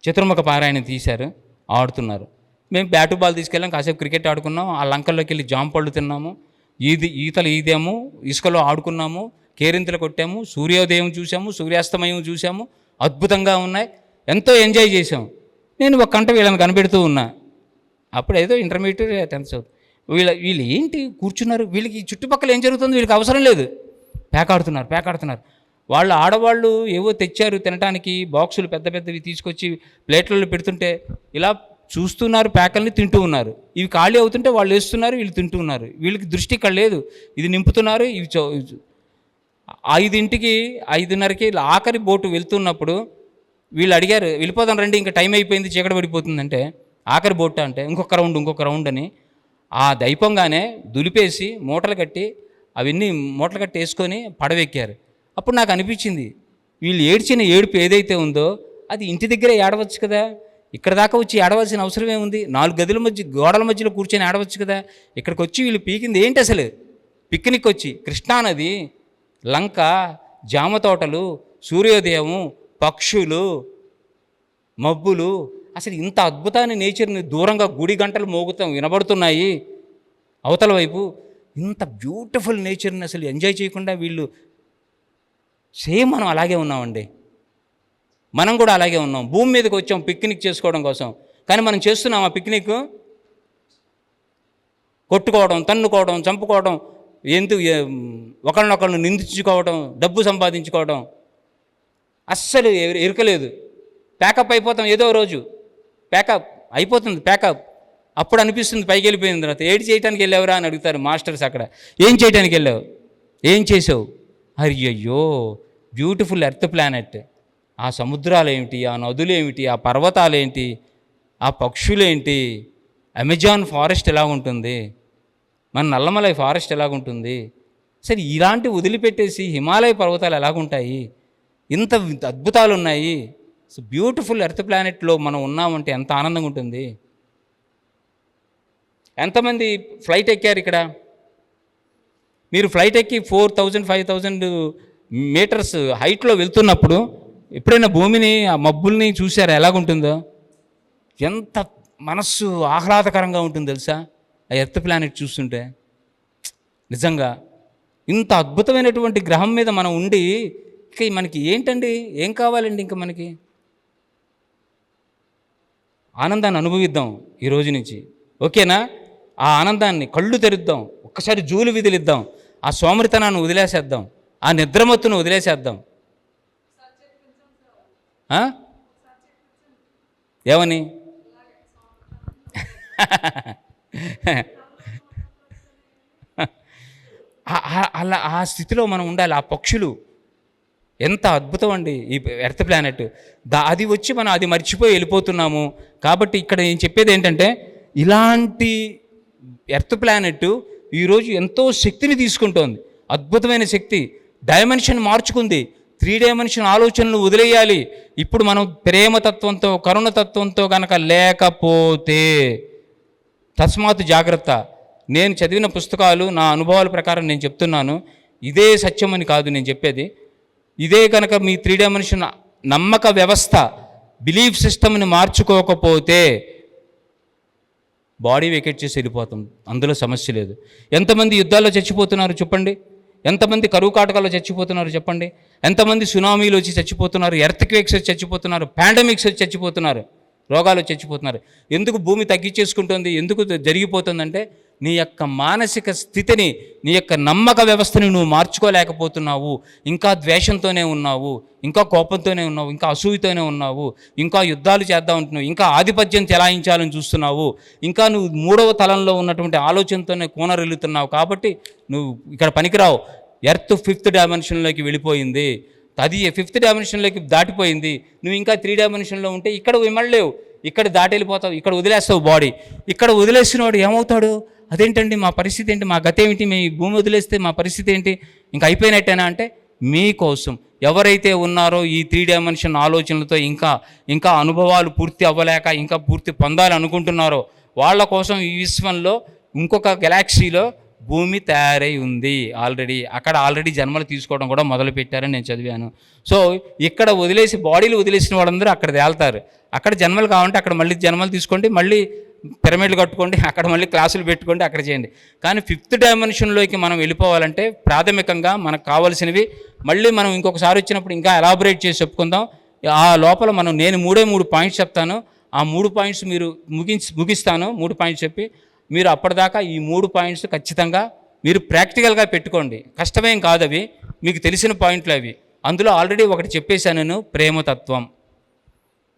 చతుర్ముఖ పారాయణ తీశారు, ఆడుతున్నారు. మేము బ్యాటు బాల్ తీసుకెళ్ళాం, కాసేపు క్రికెట్ ఆడుకున్నాం, ఆ లంకల్లోకి వెళ్ళి జామ పళ్ళు తిన్నాము, ఈతలు ఈదాము, ఇసుకలో ఆడుకున్నాము, కేరింతలు కొట్టాము, సూర్యోదయం చూసాము, సూర్యాస్తమయం చూసాము, అద్భుతంగా ఉన్నాయి, ఎంతో ఎంజాయ్ చేసాం. నేను ఒక గంట వీళ్ళని కనిపెడుతూ ఉన్నా. అప్పుడు ఏదో ఇంటర్మీడియట్ 10th చదువు. వీళ్ళు ఏంటి కూర్చున్నారు, వీళ్ళకి చుట్టుపక్కల ఏం జరుగుతుంది వీళ్ళకి అవసరం లేదు, పేకాడుతున్నారు. వాళ్ళు ఆడవాళ్ళు ఏవో తెచ్చారు తినడానికి, బాక్సులు పెద్ద పెద్దవి తీసుకొచ్చి ప్లేట్లలో పెడుతుంటే ఇలా చూస్తున్నారు, ప్యాకల్ని తింటూ ఉన్నారు. ఇవి ఖాళీ అవుతుంటే వాళ్ళు వేస్తున్నారు, వీళ్ళు తింటూ ఉన్నారు. వీళ్ళకి దృష్టి ఇక్కడ లేదు, ఇది నింపుతున్నారు. ఇవి 5ంటికి 5:30కి ఆఖరి బోటు వెళ్తున్నప్పుడు వీళ్ళు అడిగారు, వెళ్ళిపోదాం రండి, ఇంకా టైం అయిపోయింది, చీకటి పడిపోతుందంటే. ఆఖరి బోట్ అంటే ఇంకొక రౌండ్ అని ఆ దైపంగానే దులిపేసి మూటలు కట్టి అవన్నీ మూటలు కట్టి వేసుకొని పడవెక్కారు. అప్పుడు నాకు అనిపించింది, వీళ్ళు ఏడ్చిన ఏడుపు ఏదైతే ఉందో అది ఇంటి దగ్గరే ఏడవచ్చు కదా, ఇక్కడ దాకా వచ్చి ఏడవలసిన అవసరం ఏముంది? 4 గదుల మధ్య గోడల మధ్యలో కూర్చొని ఏడవచ్చు కదా. ఇక్కడికి వచ్చి వీళ్ళు పీకింది ఏంటి అసలు? పిక్నిక్ వచ్చి కృష్ణానది, లంక, జామ తోటలు, సూర్యోదయము, పక్షులు, మబ్బులు, అసలు ఇంత అద్భుతాన్ని నేచర్ని దూరంగా గుడి గంటలు మోగుతాం వినబడుతున్నాయి అవతల వైపు. ఇంత బ్యూటిఫుల్ నేచర్ని అసలు ఎంజాయ్ చేయకుండా వీళ్ళు సేమ్ మనం అలాగే ఉన్నామండి. మనం కూడా అలాగే ఉన్నాం. భూమి మీదకి వచ్చాం పిక్నిక్ చేసుకోవడం కోసం, కానీ మనం చేస్తున్నాం ఆ పిక్నిక్ కొట్టుకోవడం, తన్నుకోవడం, చంపుకోవడం, ఒకళ్ళనొకళ్ళను నిందించుకోవడం, డబ్బు సంపాదించుకోవడం. అస్సలు ఎరుకలేదు. ప్యాకప్ అయిపోతాం, ఏదో రోజు ప్యాకప్ అయిపోతుంది. అప్పుడు అనిపిస్తుంది పైకి వెళ్ళిపోయిన తర్వాత, ఏడు చేయడానికి వెళ్ళావురా అని అడుగుతారు మాస్టర్స్ అక్కడ. ఏం చేయడానికి వెళ్ళావు, ఏం చేసావు అయ్యయ్యో, బ్యూటిఫుల్ ఎర్త్ ప్లానెట్. ఆ సముద్రాలు ఏమిటి, ఆ నదులు ఏమిటి, ఆ పర్వతాలు ఏంటి, ఆ పక్షులేంటి, అమెజాన్ ఫారెస్ట్ ఎలా ఉంటుంది, మన నల్లమలై ఫారెస్ట్ ఎలాగుంటుంది, సరే ఇలాంటి వదిలిపెట్టేసి హిమాలయ పర్వతాలు ఎలాగుంటాయి, ఇంత అద్భుతాలు ఉన్నాయి. సో బ్యూటిఫుల్ ఎర్త్ ప్లానెట్లో మనం ఉన్నామంటే ఎంత ఆనందంగా ఉంటుంది. ఎంతమంది ఫ్లైట్ ఎక్కారు ఇక్కడ? మీరు ఫ్లైట్ ఎక్కి 4000 5000 మీటర్స్ హైట్లో వెళ్తున్నప్పుడు ఎప్పుడైనా భూమిని, ఆ మబ్బుల్ని చూసారా ఎలాగుంటుందో? ఎంత మనస్సు ఆహ్లాదకరంగా ఉంటుంది తెలుసా ఆ ఎర్త్ ప్లానెట్ చూస్తుంటే. నిజంగా ఇంత అద్భుతమైనటువంటి గ్రహం మీద మనం ఉండి ఇక మనకి ఏంటండి, ఏం కావాలండి ఇంకా మనకి? ఆనందాన్ని అనుభవిద్దాం ఈ రోజు నుంచి, ఓకేనా? ఆ ఆనందాన్ని కళ్ళు తెరుద్దాం, ఒక్కసారి జూలు విధులిద్దాం, ఆ సోమరితనాన్ని వదిలేసేద్దాం, ఆ నిద్రమత్తును వదిలేసేద్దాం. ఏమని? అలా ఆ స్థితిలో మనం ఉండాలి. ఆ పక్షులు ఎంత అద్భుతం అండి ఈ ఎర్త్ ప్లానెట్. అది వచ్చి మనం అది మర్చిపోయి వెళ్ళిపోతున్నాము. కాబట్టి ఇక్కడ నేను చెప్పేది ఏంటంటే, ఇలాంటి ఎర్త్ ప్లానెట్ ఈరోజు ఎంతో శక్తిని తీసుకుంటోంది, అద్భుతమైన శక్తి. డైమెన్షన్ మార్చుకుంది, 3 డైమెన్షన్ ఆలోచనలు వదిలేయాలి. ఇప్పుడు మనం ప్రేమతత్వంతో, కరుణతత్వంతో కనుక లేకపోతే తస్మాత్ జాగ్రత్త. నేను చదివిన పుస్తకాలు, నా అనుభవాల ప్రకారం నేను చెప్తున్నాను. ఇదే సత్యం అని కాదు నేను చెప్పేది. ఇదే కనుక మీ 3 డైమెన్షన్ నమ్మక వ్యవస్థ, బిలీఫ్ సిస్టమ్ని మార్చుకోకపోతే బాడీ వెకేట్ చేసి వెళ్ళిపోతాం, అందులో సమస్య లేదు. ఎంతమంది యుద్ధాల్లో చచ్చిపోతున్నారు చెప్పండి? ఎంతమంది కరువు కాటకాల్లో చచ్చిపోతున్నారు చెప్పండి? ఎంతమంది సునామీలు వచ్చి చచ్చిపోతున్నారు, ఎర్త్క్వేక్స్ వచ్చి చచ్చిపోతున్నారు, పాండమిక్స్ వచ్చి చచ్చిపోతున్నారు, రోగాలు చచ్చిపోతున్నారు. ఎందుకు భూమి తగ్గించేసుకుంటుంది, ఎందుకు జరిగిపోతుందంటే నీ యొక్క మానసిక స్థితిని, నీ యొక్క నమ్మక వ్యవస్థని నువ్వు మార్చుకోలేకపోతున్నావు. ఇంకా ద్వేషంతోనే ఉన్నావు, ఇంకా కోపంతోనే ఉన్నావు, ఇంకా అసూయతోనే ఉన్నావు, ఇంకా యుద్ధాలు చేద్దాం అంటున్నావు, ఇంకా ఆధిపత్యం చెలాయించాలని చూస్తున్నావు, ఇంకా నువ్వు 3వ తలంలో ఉన్నటువంటి ఆలోచనతోనే కూనరెళ్తున్నావు. కాబట్టి నువ్వు ఇక్కడ పనికిరావు. ఎర్త్ 5th డైమెన్షన్లోకి వెళ్ళిపోయింది, అది 5th డైమెన్షన్లోకి దాటిపోయింది. నువ్వు ఇంకా 3 డైమెన్షన్లో ఉంటే ఇక్కడ విమడలేవు, ఇక్కడ దాటి వెళ్ళిపోతావు, ఇక్కడ వదిలేస్తావు బాడీ. ఇక్కడ వదిలేసిన వాడు ఏమవుతాడు? అదేంటండి మా పరిస్థితి ఏంటి, మా గత ఏమిటి, మీ భూమి వదిలేస్తే మా పరిస్థితి ఏంటి, ఇంకా అయిపోయినట్టేనా అంటే, మీకోసం ఎవరైతే ఉన్నారో ఈ 3 డైమెన్షన్ ఆలోచనలతో ఇంకా అనుభవాలు పూర్తి అవ్వలేక ఇంకా పూర్తి పొందాలి అనుకుంటున్నారో వాళ్ళ కోసం ఈ విశ్వంలో ఇంకొక గెలాక్సీలో భూమి తయారై ఉంది ఆల్రెడీ. అక్కడ ఆల్రెడీ జన్మలు తీసుకోవడం కూడా మొదలు పెట్టారని నేను చదివాను. సో ఇక్కడ వదిలేసి బాడీలు వదిలేసిన వాళ్ళందరూ అక్కడ తేలుతారు. అక్కడ జన్మలు కావాలంటే అక్కడ మళ్ళీ జన్మలు తీసుకోండి, మళ్ళీ పిరమిడ్లు కట్టుకోండి, అక్కడ మళ్ళీ క్లాసులు పెట్టుకోండి, అక్కడ చేయండి. కానీ 5th డైమెన్షన్లోకి మనం వెళ్ళిపోవాలంటే ప్రాథమికంగా మనకు కావాల్సినవి మళ్ళీ మనం ఇంకొకసారి వచ్చినప్పుడు ఇంకా ఎలాబొరేట్ చేసి చెప్పుకుందాం. ఆ లోపల నేను 3 పాయింట్స్ చెప్తాను. ఆ 3 పాయింట్స్ మీరు ముగిస్తాను. 3 పాయింట్స్ చెప్పి మీరు అప్పటిదాకా ఈ 3 పాయింట్స్ ఖచ్చితంగా మీరు ప్రాక్టికల్గా పెట్టుకోండి. కష్టమేం కాదు, అవి మీకు తెలిసిన పాయింట్లు అవి. అందులో ఆల్రెడీ ఒకటి చెప్పేశాను నేను, ప్రేమతత్వం.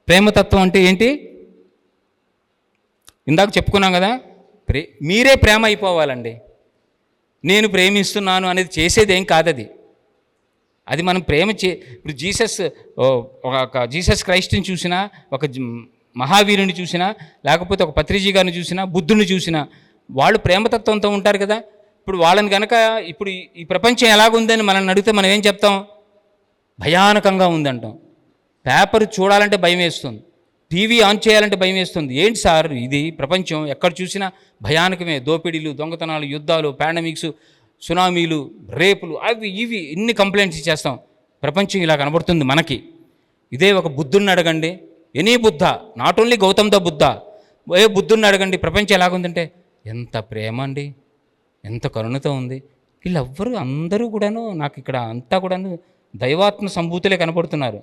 ప్రేమతత్వం అంటే ఏంటి? ఇందాక చెప్పుకున్నాం కదా, మీరే ప్రేమ అయిపోవాలండి. నేను ప్రేమిస్తున్నాను అనేది చేసేది ఏం కాదది. అది మనం ఇప్పుడు జీసస్ క్రైస్ట్ని చూసినా, ఒక మహావీరుని చూసినా, లేకపోతే ఒక పత్రిజీ గారిని చూసినా, బుద్ధుని చూసినా, వాళ్ళు ప్రేమతత్వంతో ఉంటారు కదా. ఇప్పుడు వాళ్ళని కనుక ఇప్పుడు ఈ ప్రపంచం ఎలాగుందని మనల్ని అడిగితే మనం ఏం చెప్తాం? భయానకంగా ఉందంటాం. పేపర్ చూడాలంటే భయం వేస్తుంది, టీవీ ఆన్ చేయాలంటే భయం వేస్తుంది. ఏంటి సార్ ఇది ప్రపంచం, ఎక్కడ చూసినా భయానకమే, దోపిడీలు, దొంగతనాలు, యుద్ధాలు, పాండమిక్స్, సునామీలు, రేపులు, అవి ఇవి ఇన్ని కంప్లైంట్స్ ఇచ్చేస్తాం. ప్రపంచం ఇలా కనబడుతుంది మనకి. ఇదే ఒక బుద్ధుడిని అడగండి, any Buddha, not only Gautam the Buddha, బుద్ధుడిని అడగండి, ప్రపంచం ఎలాగుందంటే ఎంత ప్రేమ అండి, ఎంత కరుణతో ఉంది. వీళ్ళెవ్వరూ అందరూ కూడాను నాకు ఇక్కడ అంతా కూడాను దైవాత్మ సంభూతులే కనపడుతున్నారు.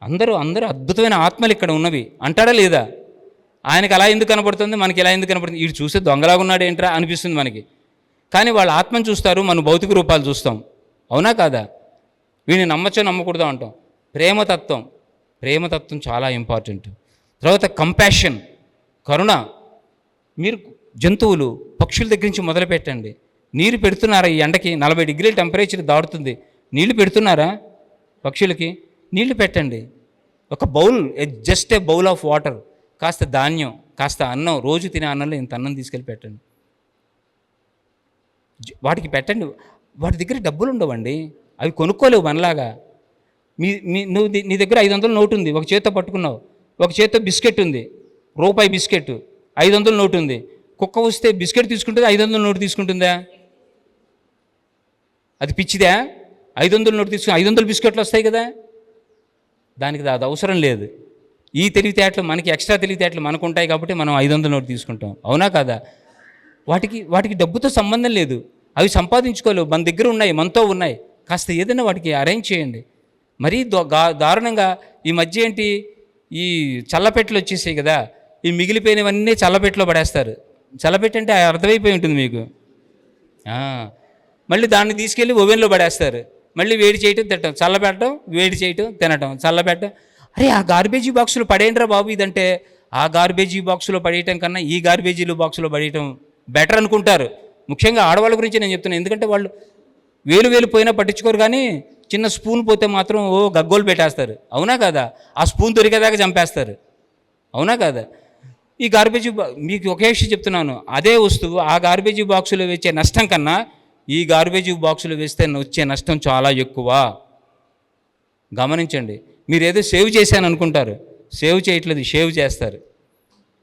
అందరూ అద్భుతమైన ఆత్మలు ఇక్కడ ఉన్నవి అంటాడా లేదా? ఆయనకి అలా ఎందుకు కనపడుతుంది, మనకి ఇలా ఎందుకు కనపడుతుంది? వీడు చూస్తే దొంగలాగా ఉన్నాడు ఏంట్రా అనిపిస్తుంది మనకి. కానీ వాళ్ళ ఆత్మను చూస్తారు, మన భౌతిక రూపాలు చూస్తాం. అవునా కాదా? వీడిని నమ్మచ్చో నమ్మకూడదు అంటాం. ప్రేమతత్వం చాలా ఇంపార్టెంట్. తర్వాత కంపాషన్, కరుణ. మీరు జంతువులు, పక్షుల దగ్గర నుంచి మొదలు పెట్టండి. నీరు పెడుతున్నారా? ఈ ఎండకి 40 డిగ్రీల టెంపరేచర్ దాటుతుంది, నీళ్లు పెడుతున్నారా పక్షులకి? నీళ్లు పెట్టండి. ఒక bowl, just a bowl of water, కాస్త ధాన్యం, కాస్త అన్నం, రోజు తినే అన్నంలో ఇంత అన్నం తీసుకెళ్ళి పెట్టండి, వాటికి పెట్టండి. వాటి దగ్గర డబ్బులు ఉండవండి, అవి కొనుక్కోలేవు మనలాగా. నువ్వు నీ దగ్గర 500 నోటు ఉంది, ఒక చేత్తో పట్టుకున్నావు, ఒక చేత్తో బిస్కెట్ ఉంది, రూపాయి బిస్కెట్, 500 నోటు ఉంది. కుక్క వస్తే బిస్కెట్ తీసుకుంటుందా, 500 నోటు తీసుకుంటుందా? అది పిచ్చిదా? 500 నోటు తీసుకుని 500 బిస్కెట్లు వస్తాయి కదా, దానికి అది అవసరం లేదు. ఈ తెలివితేటలు మనకి, ఎక్స్ట్రా తెలివితేటలు మనకు ఉంటాయి కాబట్టి మనం 500 నోటు తీసుకుంటాం, అవునా కాదా? వాటికి డబ్బుతో సంబంధం లేదు, అవి సంపాదించుకోలేవు, మన దగ్గర ఉన్నాయి, మనతో ఉన్నాయి. కాస్త ఏదైనా వాటికి అరేంజ్ చేయండి. మరీ దారుణంగా ఈ మధ్య ఏంటి, ఈ చల్లపెట్టెలు వచ్చేసాయి కదా, ఈ మిగిలిపోయినవన్నీ చల్లపెట్టెలో పడేస్తారు. చల్లపెట్టె అంటే అర్థమైపోయి ఉంటుంది మీకు. మళ్ళీ దాన్ని తీసుకెళ్ళి ఓవెన్లో పడేస్తారు, మళ్ళీ వేడి చేయటం తినటం, చల్లబెట్టడం, వేడి చేయటం, తినటం, చల్లబెట్టడం. అరే ఆ గార్బేజీ బాక్సులో పడేయండిరా బాబు ఇదంటే, ఆ గార్బేజీ బాక్సులో పడేయటం కన్నా ఈ గార్బేజీలో బాక్సులో పడేయటం బెటర్ అనుకుంటారు. ముఖ్యంగా ఆడవాళ్ళ గురించి నేను చెప్తున్నాను, ఎందుకంటే వాళ్ళు వేలు పోయినా పట్టించుకోరు, కానీ చిన్న స్పూన్ పోతే మాత్రం గగ్గోలు పెట్టేస్తారు, అవునా కదా? ఆ స్పూన్ దొరికేదాకా చంపేస్తారు, అవునా కదా? ఈ గార్బేజీ మీకు ఒకే విషయం చెప్తున్నాను, అదే వస్తువు ఆ గార్బేజీ బాక్సులో వచ్చే నష్టం కన్నా ఈ గార్బేజీ బాక్సులు వేస్తే వచ్చే నష్టం చాలా ఎక్కువ. గమనించండి. మీరు ఏదో సేవ్ చేశాను అనుకుంటారు, సేవ్ చేయట్లేదు, షేవ్ చేస్తారు,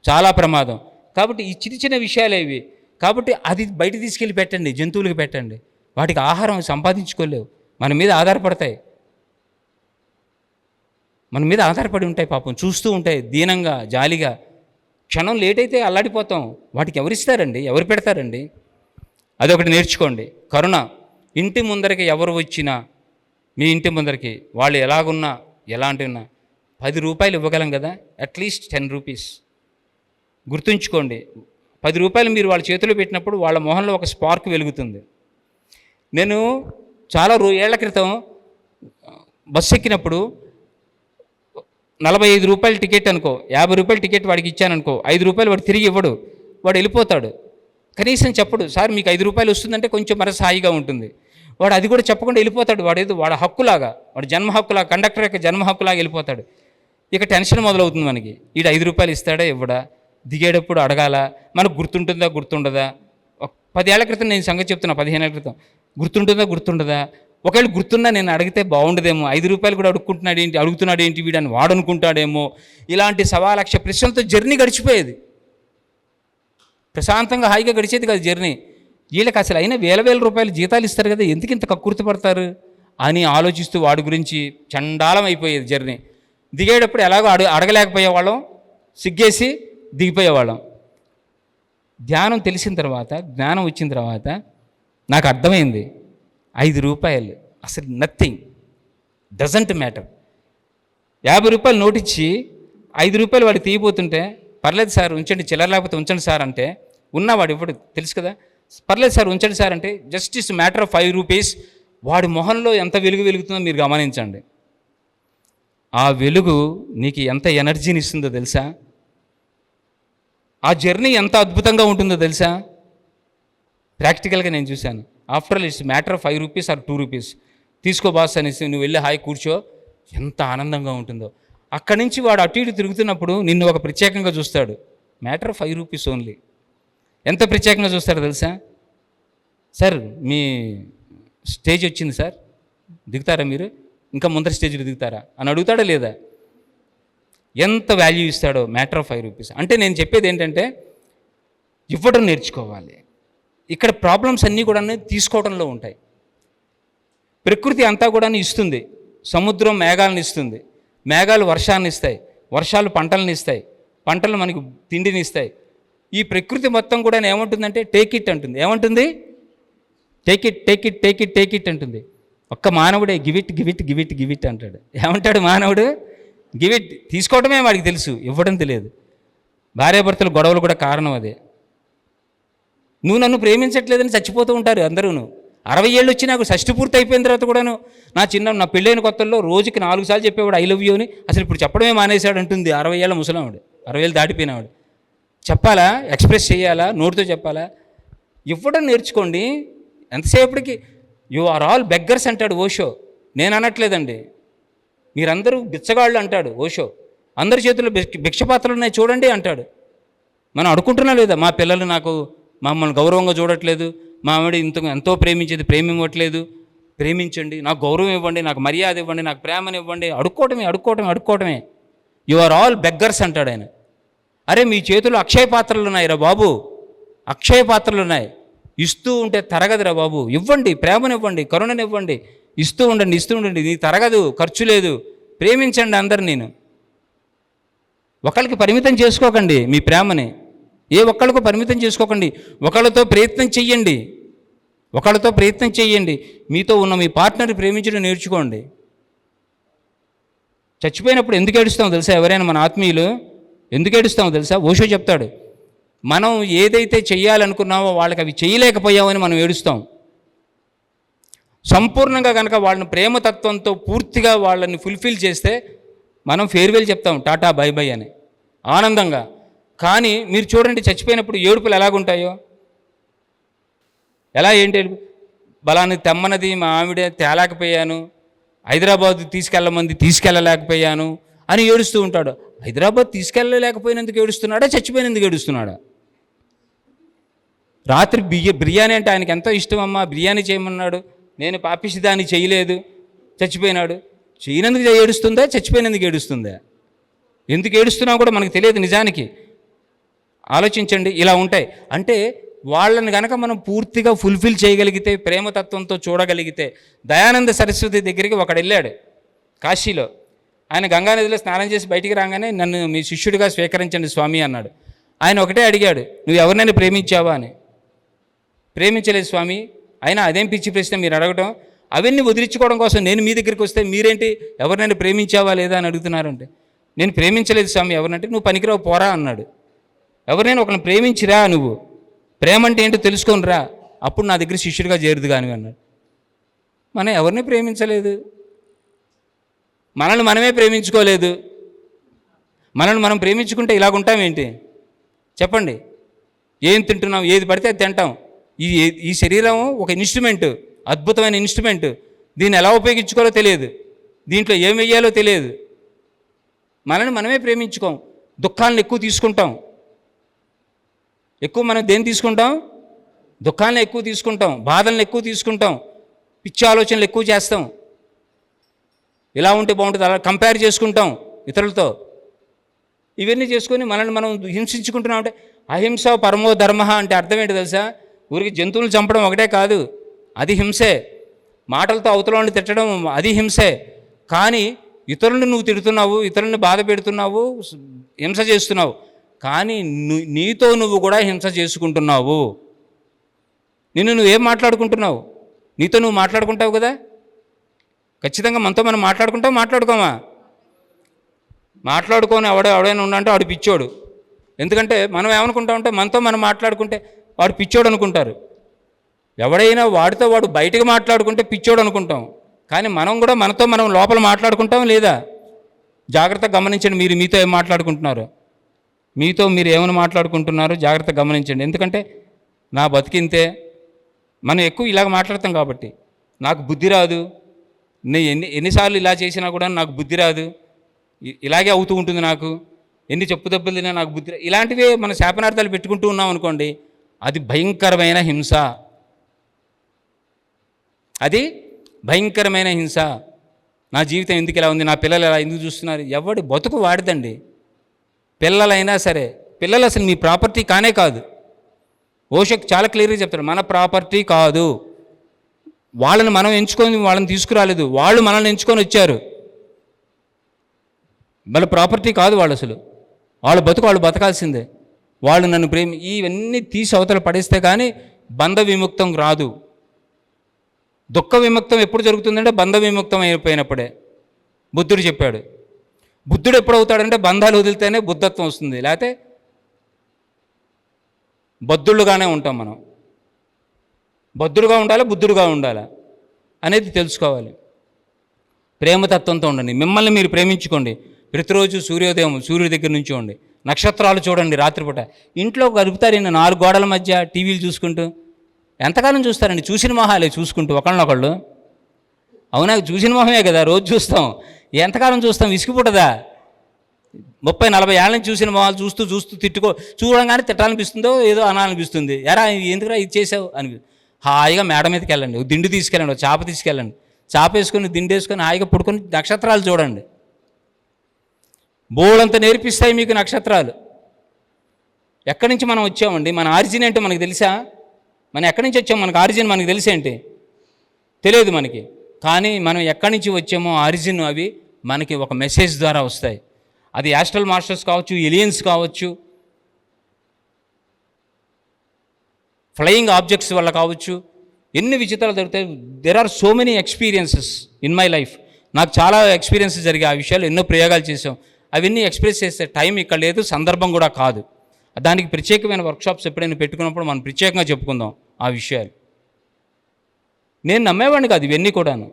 చాలా ప్రమాదం. కాబట్టి ఈ చిన్న చిన్న విషయాలు ఇవి. కాబట్టి అది బయట తీసుకెళ్ళి పెట్టండి, జంతువులకు పెట్టండి, వాటికి ఆహారం సంపాదించుకోలేవు, మన మీద ఆధారపడతాయి, మన మీద ఆధారపడి ఉంటాయి, పాపం చూస్తూ ఉంటాయి దీనంగా, జాలిగా. క్షణం లేట్ అయితే అల్లాడిపోతాం, వాటికి ఎవరిస్తారండి, ఎవరు పెడతారండి? అదొకటి నేర్చుకోండి. కరుణ. ఇంటి ముందరికి ఎవరు వచ్చినా, మీ ఇంటి ముందరికి వాళ్ళు ఎలాగున్నా ఎలాంటి ఉన్నా 10 రూపాయలు ఇవ్వగలం కదా, అట్లీస్ట్ 10 రూపీస్. గుర్తుంచుకోండి, 10 రూపాయలు మీరు వాళ్ళ చేతిలో పెట్టినప్పుడు వాళ్ళ మొహంలో ఒక స్పార్క్ వెలుగుతుంది. నేను చాలా ఏళ్ల క్రితం బస్సు ఎక్కినప్పుడు 45 రూపాయల టికెట్ అనుకో, 50 రూపాయల టికెట్ వాడికి ఇచ్చాననుకో, 5 రూపాయలు వాడు తిరిగి ఇవ్వడు, వాడు వెళ్ళిపోతాడు. కనీసం చెప్పడు, సార్ మీకు 5 రూపాయలు వస్తుందంటే కొంచెం మనసు హాయిగా ఉంటుంది. వాడు అది కూడా చెప్పకుండా వెళ్ళిపోతాడు, వాడి హక్కులాగా, వాడు జన్మ హక్కులాగా, కండక్టర్ యొక్క జన్మ హక్కులాగా వెళ్ళిపోతాడు. ఇక టెన్షన్ మొదలవుతుంది మనకి, వీడు 5 రూపాయలు ఇస్తాడా ఇవ్వడా, దిగేటప్పుడు అడగాల, మనకు గుర్తుంటుందా గుర్తుండదా. 10 ఏళ్ల క్రితం నేను సంగతి చెప్తున్నా, 15 ఏళ్ల క్రితం, గుర్తుంటుందా, ఒకవేళ గుర్తున్నా నేను అడిగితే బాగుండదేమో, 5 రూపాయలు కూడా అడుగుతున్నాడు ఏంటి వీడని వాడు అనుకుంటాడేమో. ఇలాంటి 1,00,000 ప్రశ్నలతో జర్నీ గడిచిపోయేది, ప్రశాంతంగా హాయిగా గడిచేది కాదు జర్నీ. వీళ్ళకి అసలు అయినా వేల రూపాయలు జీతాలు ఇస్తారు కదా, ఎందుకు ఇంత కక్కుర్తి పడతారు అని ఆలోచిస్తూ వాడి గురించి చండాలం అయిపోయేది జర్నీ. దిగేటప్పుడు ఎలాగో అడగలేకపోయేవాళ్ళం, సిగ్గేసి దిగిపోయేవాళ్ళం. ధ్యానం తెలిసిన తర్వాత, జ్ఞానం వచ్చిన తర్వాత నాకు అర్థమైంది, 5 రూపాయలు అసలు నథింగ్, డజంట్ మ్యాటర్. 50 రూపాయలు నోటిచ్చి 5 రూపాయలు వాడు తీయబోతుంటే, పర్లేదు సార్ ఉంచండి, చిల్లర లేకపోతే ఉంచండి సార్ అంటే, ఉన్నవాడు ఇవ్వడు తెలుసు కదా, పర్లేదు సార్ ఉంచండి సార్ అంటే, just is matter of 5 rupees. వాడి మొహంలో ఎంత వెలుగుతుందో మీరు గమనించండి. ఆ వెలుగు నీకు ఎంత ఎనర్జీని ఇస్తుందో తెలుసా, ఆ జర్నీ ఎంత అద్భుతంగా ఉంటుందో తెలుసా. ప్రాక్టికల్గా నేను చూశాను. After all it's matter of 5 rupees or 2 rupees. తీసుకో బాస్ అనేసి నువ్వు వెళ్ళి హాయి కూర్చో, ఎంత ఆనందంగా ఉంటుందో. అక్కడి నుంచి వాడు అటు ఇటు తిరుగుతున్నప్పుడు నిన్ను ఒక ప్రత్యేకంగా చూస్తాడు, మ్యాటర్ ఆఫ్ 5 రూపీస్ ఓన్లీ. ఎంత ప్రత్యేకంగా చూస్తాడో తెలుసా. సార్ మీ స్టేజ్ వచ్చింది సార్, దిగుతారా మీరు, ఇంకా ముందర స్టేజ్లో దిగుతారా అని అడుగుతాడా లేదా. ఎంత వాల్యూ ఇస్తాడో, మ్యాటర్ ఆఫ్ 5 రూపీస్. అంటే నేను చెప్పేది ఏంటంటే ఇవ్వడం నేర్చుకోవాలి. ఇక్కడ ప్రాబ్లమ్స్ అన్నీ కూడా తీసుకోవడంలో ఉంటాయి. ప్రకృతి అంతా కూడా ఇస్తుంది. సముద్రం మేఘాలను ఇస్తుంది, మేఘాలు వర్షాన్ని ఇస్తాయి, వర్షాలు పంటలను ఇస్తాయి, పంటలు మనకి తిండిని ఇస్తాయి. ఈ ప్రకృతి మొత్తం కూడా ఏమంటుందంటే టేక్ ఇట్ అంటుంది. ఏమంటుంది? Take it take it take it take it అంటుంది. ఒక్క మానవుడే give it give it give it give it అంటాడు. ఏమంటాడు మానవుడు? Give it. తీసుకోవడమే వాడికి తెలుసు, ఇవ్వడం తెలియదు. భార్యాభర్తలు గొడవలు కూడా కారణం అదే. నువ్వు నన్ను ప్రేమించట్లేదని చచ్చిపోతూ ఉంటారు అందరూ. 60 ఏళ్ళు వచ్చి నాకు షష్టి పూర్తి అయిపోయిన తర్వాత కూడాను, నా పెళ్ళైన కొత్తల్లో రోజుకి 4 సార్లు చెప్పేవాడు ఐ లవ్ యూ అని, అసలు ఇప్పుడు చెప్పడమే మానేశాడు అంటుంది 60 ఏళ్ళ ముసలావిడ, 60 ఏళ్ళు దాటిపోయినవాడు. చెప్పాలా? ఎక్స్ప్రెస్ చేయాలా? నోటితో చెప్పాలా? ఇవ్వడం నేర్చుకోండి. ఎంతసేపటికి యు ఆర్ ఆల్ బెగ్గర్స్ అంటాడు ఓషో. నేను అనట్లేదండి, మీరందరూ బిచ్చగాళ్ళు అంటాడు ఓషో. అందరి చేతుల్లో భిక్షపాత్రలు ఉన్నాయి చూడండి అంటాడు. మనం అడుకుంటున్నా లేదా? మా పిల్లలు నాకు మమ్మల్ని గౌరవంగా చూడట్లేదు, మా ఆవిడ ఎంతో ప్రేమించేది ప్రేమివ్వట్లేదు, ప్రేమించండి, నాకు గౌరవం ఇవ్వండి, నాకు మర్యాద ఇవ్వండి, నాకు ప్రేమను ఇవ్వండి. అడుక్కోవటమే. యు ఆర్ ఆల్ బెగ్గర్స్ అంటాడు ఆయన. అరే మీ చేతుల్లో అక్షయ పాత్రలు ఉన్నాయి రా బాబు, అక్షయ పాత్రలు ఉన్నాయి. ఇస్తూ ఉంటే తరగదురా బాబు. ఇవ్వండి, ప్రేమనివ్వండి, కరుణనివ్వండి, ఇస్తూ ఉండండి. నీ తరగదు, ఖర్చు లేదు. ప్రేమించండి అందరు. నేను ఒకళ్ళకి పరిమితం చేసుకోకండి మీ ప్రేమని, ఏ ఒక్కళ్ళకు పరిమితం చేసుకోకండి. ఒకళ్ళతో ప్రయత్నం చెయ్యండి. మీతో ఉన్న మీ పార్ట్నర్ని ప్రేమించడం నేర్చుకోండి. చచ్చిపోయినప్పుడు ఎందుకు ఏడుస్తామో తెలుసా? ఎవరైనా మన ఆత్మీయులు ఎందుకు ఏడుస్తామో తెలుసా? ఓషో చెప్తాడు, మనం ఏదైతే చెయ్యాలనుకున్నామో వాళ్ళకి అవి చేయలేకపోయామని మనం ఏడుస్తాం. సంపూర్ణంగా కనుక వాళ్ళని ప్రేమతత్వంతో పూర్తిగా వాళ్ళని ఫుల్ఫిల్ చేస్తే మనం ఫేర్వెల్ చెప్తాం, టాటా బై బై అని ఆనందంగా. కానీ మీరు చూడండి, చచ్చిపోయినప్పుడు ఏడుపులు ఎలాగుంటాయో. ఏంటి బలాన్ని తెమ్మన్నది మా ఆవిడ తేలేకపోయాను, హైదరాబాద్ తీసుకెళ్ళలేకపోయాను అని ఏడుస్తూ ఉంటాడు. హైదరాబాద్ తీసుకెళ్ళలేకపోయినందుకు ఏడుస్తున్నాడా, చచ్చిపోయినందుకు ఏడుస్తున్నాడా? రాత్రి బిర్యానీ అంటే ఆయనకి ఎంతో ఇష్టం అమ్మా, బిర్యానీ చేయమన్నాడు, నేను పాపిసి దాన్ని చేయలేదు, చచ్చిపోయినాడు. చేయనందుకు ఏడుస్తుందా, చచ్చిపోయినందుకు ఏడుస్తుందా? ఎందుకు ఏడుస్తున్నావు కూడా మనకు తెలియదు నిజానికి. ఆలోచించండి. ఇలా ఉంటాయి. అంటే వాళ్ళని కనుక మనం పూర్తిగా ఫుల్ఫిల్ చేయగలిగితే, ప్రేమతత్వంతో చూడగలిగితే. దయానంద సరస్వతి దగ్గరికి ఒకడు వెళ్ళాడు కాశీలో. ఆయన గంగానదిలో స్నానం చేసి బయటికి రాగానే, నన్ను మీ శిష్యుడిగా స్వీకరించండి స్వామి అన్నాడు. ఆయన ఒకటే అడిగాడు, నువ్వు ఎవరినైనా ప్రేమించావా అని. ప్రేమించలేదు స్వామి. అయినా అదేం పిచ్చి ప్రశ్న మీరు అడగటం. అవన్నీ వదిలించుకోవడం కోసం నేను మీ దగ్గరికి వస్తే మీరేంటి ఎవరినైనా ప్రేమించావా లేదా అని అడుగుతున్నారంటే, నేను ప్రేమించలేదు స్వామి ఎవరినంటే, నువ్వు పనికిరావు పోరా అన్నాడు. ఎవరినైనా ఒకరిని ప్రేమించిరా, నువ్వు ప్రేమ అంటే ఏంటో తెలుసుకొని రా, అప్పుడు నా దగ్గర శిష్యుడిగా చేరుదు కానీ అన్నాడు. మనం ఎవరిని ప్రేమించలేదు, మనల్ని మనమే ప్రేమించుకోలేదు. మనల్ని మనం ప్రేమించుకుంటే ఇలాగుంటామేంటి చెప్పండి? ఏం తింటున్నాం, ఏది పడితే అది తింటాం. ఈ శరీరం ఒక ఇన్స్ట్రుమెంటు, అద్భుతమైన ఇన్స్ట్రుమెంటు. దీన్ని ఎలా ఉపయోగించుకోవాలో తెలియదు, దీంట్లో ఏం వెయ్యాలో తెలియదు. మనల్ని మనమే ప్రేమించుకోం. దుఃఖాలను ఎక్కువ తీసుకుంటాం. మనం దేన్ని తీసుకుంటాం? దుఃఖాలను ఎక్కువ తీసుకుంటాం, బాధలను ఎక్కువ తీసుకుంటాం, పిచ్చి ఆలోచనలు ఎక్కువ చేస్తాం. ఇలా ఉంటే బాగుంటుంది, అలా కంపేర్ చేసుకుంటాం ఇతరులతో. ఇవన్నీ చేసుకొని మనల్ని మనం హింసించుకుంటున్నాం. అంటే అహింస పరమో ధర్మ అంటే అర్థం ఏంటి తెలుసా? ఊరికి జంతువులు చంపడం ఒకటే కాదు, అది హింసే. మాటలతో అవతలని తిట్టడం అది హింసే. కానీ ఇతరులను నువ్వు తిడుతున్నావు, ఇతరులను బాధ పెడుతున్నావు, హింస చేస్తున్నావు. కానీ నీతో నువ్వు కూడా హింస చేసుకుంటున్నావు. నువ్వేం మాట్లాడుకుంటున్నావు? నీతో నువ్వు మాట్లాడుకుంటావు కదా. ఖచ్చితంగా మనతో మనం మాట్లాడుకోమా? మాట్లాడుకొని ఎవడైనా ఉన్నాంటే వాడు పిచ్చోడు. ఎందుకంటే మనం ఏమనుకుంటామంటే, మనతో మనం మాట్లాడుకుంటే వాడు పిచ్చోడు అనుకుంటారు. ఎవడైనా వాడితో వాడు బయటకు మాట్లాడుకుంటే పిచ్చోడు అనుకుంటాం. కానీ మనం కూడా మనతో మనం లోపల మాట్లాడుకుంటాం లేదా? జాగ్రత్తగా గమనించండి, మీతో ఏం మాట్లాడుకుంటున్నారు, మీతో మీరు ఏమైనా మాట్లాడుకుంటున్నారో జాగ్రత్తగా గమనించండి. ఎందుకంటే నా బతికింతే, మనం ఎక్కువ ఇలాగ మాట్లాడతాం కాబట్టి. నాకు బుద్ధి రాదు, నేను ఎన్నిసార్లు ఇలా చేసినా కూడా నాకు బుద్ధి రాదు, ఇలాగే అవుతూ ఉంటుంది, నాకు ఎన్ని చెప్పు దెబ్బలు తినా నాకు బుద్ధి. ఇలాంటివే మన శాపనార్థాలు పెట్టుకుంటూ ఉన్నాం అనుకోండి, అది భయంకరమైన హింస. అది భయంకరమైన హింస. నా జీవితం ఎందుకు ఇలా ఉంది, నా పిల్లలు ఎలా ఎందుకు చూస్తున్నారు? ఎవడి బతుకు వాడిదండి. పిల్లలైనా సరే, పిల్లలు అసలు మీ ప్రాపర్టీ కానే కాదు. ఓషక్ చాలా క్లియర్గా చెప్తాడు, మన ప్రాపర్టీ కాదు. వాళ్ళని మనం ఎంచుకొని వాళ్ళని తీసుకురాలేదు, వాళ్ళు మనల్ని ఎంచుకొని వచ్చారు. వాళ్ళ ప్రాపర్టీ కాదు వాళ్ళు. అసలు వాళ్ళ బతుకు వాళ్ళు బతకాల్సిందే. వాళ్ళు నన్ను ఇవన్నీ తీసి అవతల పడేస్తే కానీ బంధ విముక్తం రాదు. దుఃఖ విముక్తం ఎప్పుడు జరుగుతుందంటే బంధ విముక్తం అయిపోయినప్పుడే. బుద్ధుడు చెప్పాడు. బుద్ధుడు ఎప్పుడు అవుతాడంటే బంధాలు వదిలితేనే బుద్ధత్వం వస్తుంది, లేకపోతే బద్ధుళ్ళుగానే ఉంటాం మనం. బద్ధుడుగా ఉండాలా, బుద్ధుడుగా ఉండాలా అనేది తెలుసుకోవాలి. ప్రేమతత్వంతో ఉండండి. మిమ్మల్ని మీరు ప్రేమించుకోండి. ప్రతిరోజు సూర్యుడి దగ్గర నుంచి ఉండి నక్షత్రాలు చూడండి రాత్రిపూట. ఇంట్లో గడుపుతారు 4 గోడల మధ్య టీవీలు చూసుకుంటూ. ఎంతకాలం చూస్తారండి? చూసిన మొహాలే చూసుకుంటూ ఒకళ్ళనొకళ్ళు. అవునా? చూసిన మొహమే కదా, రోజు చూస్తాం. ఎంతకాలం చూస్తాం? విసిగిపుట్టదా? 30-40 ఏళ్ళ నుంచి చూసిన మొహాలు చూస్తూ చూస్తూ చూడంగానే తిట్టాలనిపిస్తుందో ఏదో అనాలనిపిస్తుంది. ఎరా ఎందుకురా ఇది చేసావు అని. హాయిగా మేడ మీదకి వెళ్ళండి, దిండు తీసుకెళ్ళండి, చాప తీసుకెళ్ళండి, చాప వేసుకొని దిండు వేసుకొని హాయిగా పడుకొని నక్షత్రాలు చూడండి. బోళ్ళంత నేర్పిస్తాయి మీకు నక్షత్రాలు. ఎక్కడి నుంచి మనం వచ్చామండి? మన ఆరిజిన్ ఏంటో మనకు తెలుసా? మనం ఎక్కడి నుంచి వచ్చాము? మనకు ఆరిజిన్ మనకు తెలిసేంటి? తెలియదు మనకి. కానీ మనం ఎక్కడి నుంచి వచ్చామో ఆరిజిన్ అవి మనకి ఒక మెసేజ్ ద్వారా వస్తాయి. అది యాస్ట్రల్ మాస్టర్స్ కావచ్చు, ఎలియన్స్ కావచ్చు, ఫ్లయింగ్ ఆబ్జెక్ట్స్ వల్ల కావచ్చు, ఎన్ని విచిత్రాలు జరుగుతాయి. There are so many experiences in my life. నాకు చాలా ఎక్స్పీరియన్సెస్ జరిగాయి. ఆ విషయాలు ఎన్నో ప్రయోగాలు చేసాం. అవన్నీ ఎక్స్ప్రెస్ చేసే టైం ఇక్కడ లేదు, సందర్భం కూడా కాదు. దానికి ప్రత్యేకమైన వర్క్షాప్స్ ఎప్పుడైనా పెట్టుకున్నప్పుడు మనం ప్రత్యేకంగా చెప్పుకుందాం ఆ విషయాలు. నేను నమ్మేవాడిని కాదు ఇవన్నీ కూడాను.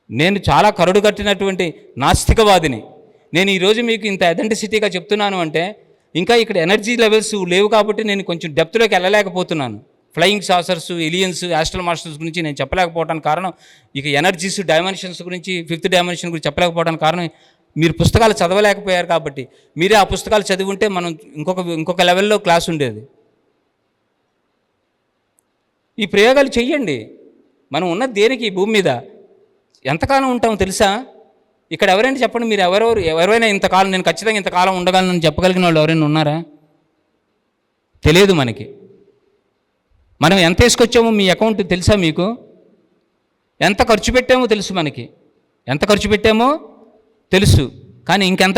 నేను చాలా కరుడు కట్టినటువంటి నాస్తికవాదిని. నేను ఈరోజు మీకు ఇంత అథెంటిసిటీగా చెప్తున్నాను అంటే ఇంకా ఇక్కడ ఎనర్జీ లెవెల్స్ లేవు కాబట్టి నేను కొంచెం డెప్త్లోకి వెళ్ళలేకపోతున్నాను. Flying saucers, aliens, astral masters గురించి నేను చెప్పలేకపోవడానికి కారణం, ఇక ఎనర్జీస్, డైమెన్షన్స్ గురించి, 5th డైమెన్షన్ గురించి చెప్పలేకపోవడానికి కారణం మీరు పుస్తకాలు చదవలేకపోయారు కాబట్టి. మీరే ఆ పుస్తకాలు చదివి ఉంటే మనం ఇంకొక లెవెల్లో క్లాస్ ఉండేది. ఈ ప్రయోగాలు చెయ్యండి. మనం ఉన్నది దేనికి? భూమి మీద ఎంతకాలం ఉంటామో తెలుసా? ఇక్కడ ఎవరైనా చెప్పండి, మీరు ఎవరైనా ఇంతకాలం, నేను ఖచ్చితంగా ఇంతకాలం ఉండగలను చెప్పగలిగిన వాళ్ళు ఎవరైనా ఉన్నారా? తెలియదు మనకి. మనం ఎంత వేసుకొచ్చామో మీ అకౌంట్ తెలుసా మీకు? ఎంత ఖర్చు పెట్టామో తెలుసు మనకి. ఎంత ఖర్చు పెట్టామో తెలుసు. కానీ ఇంకెంత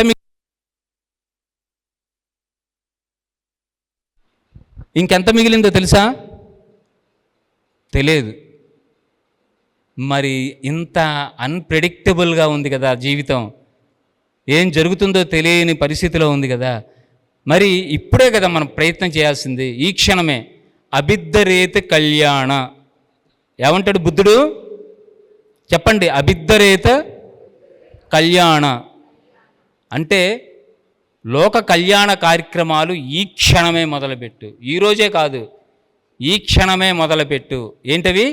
మిగిలిందో తెలుసా? తెలియదు. మరి ఇంత అన్ప్రెడిక్టబుల్గా ఉంది కదా జీవితం. ఏం జరుగుతుందో తెలియని పరిస్థితిలో ఉంది కదా. మరి ఇప్పుడే కదా మనం ప్రయత్నం చేయాల్సింది. ఈ క్షణమే. అభిద్దరేత కళ్యాణ. ఏమంటాడు బుద్ధుడు? చెప్పండి. అభిద్దరేత కళ్యాణ అంటే లోక కళ్యాణ కార్యక్రమాలు ఈ క్షణమే మొదలుపెట్టు. ఈరోజే కాదు, ఈ క్షణమే మొదలుపెట్టు. ఏంటవి?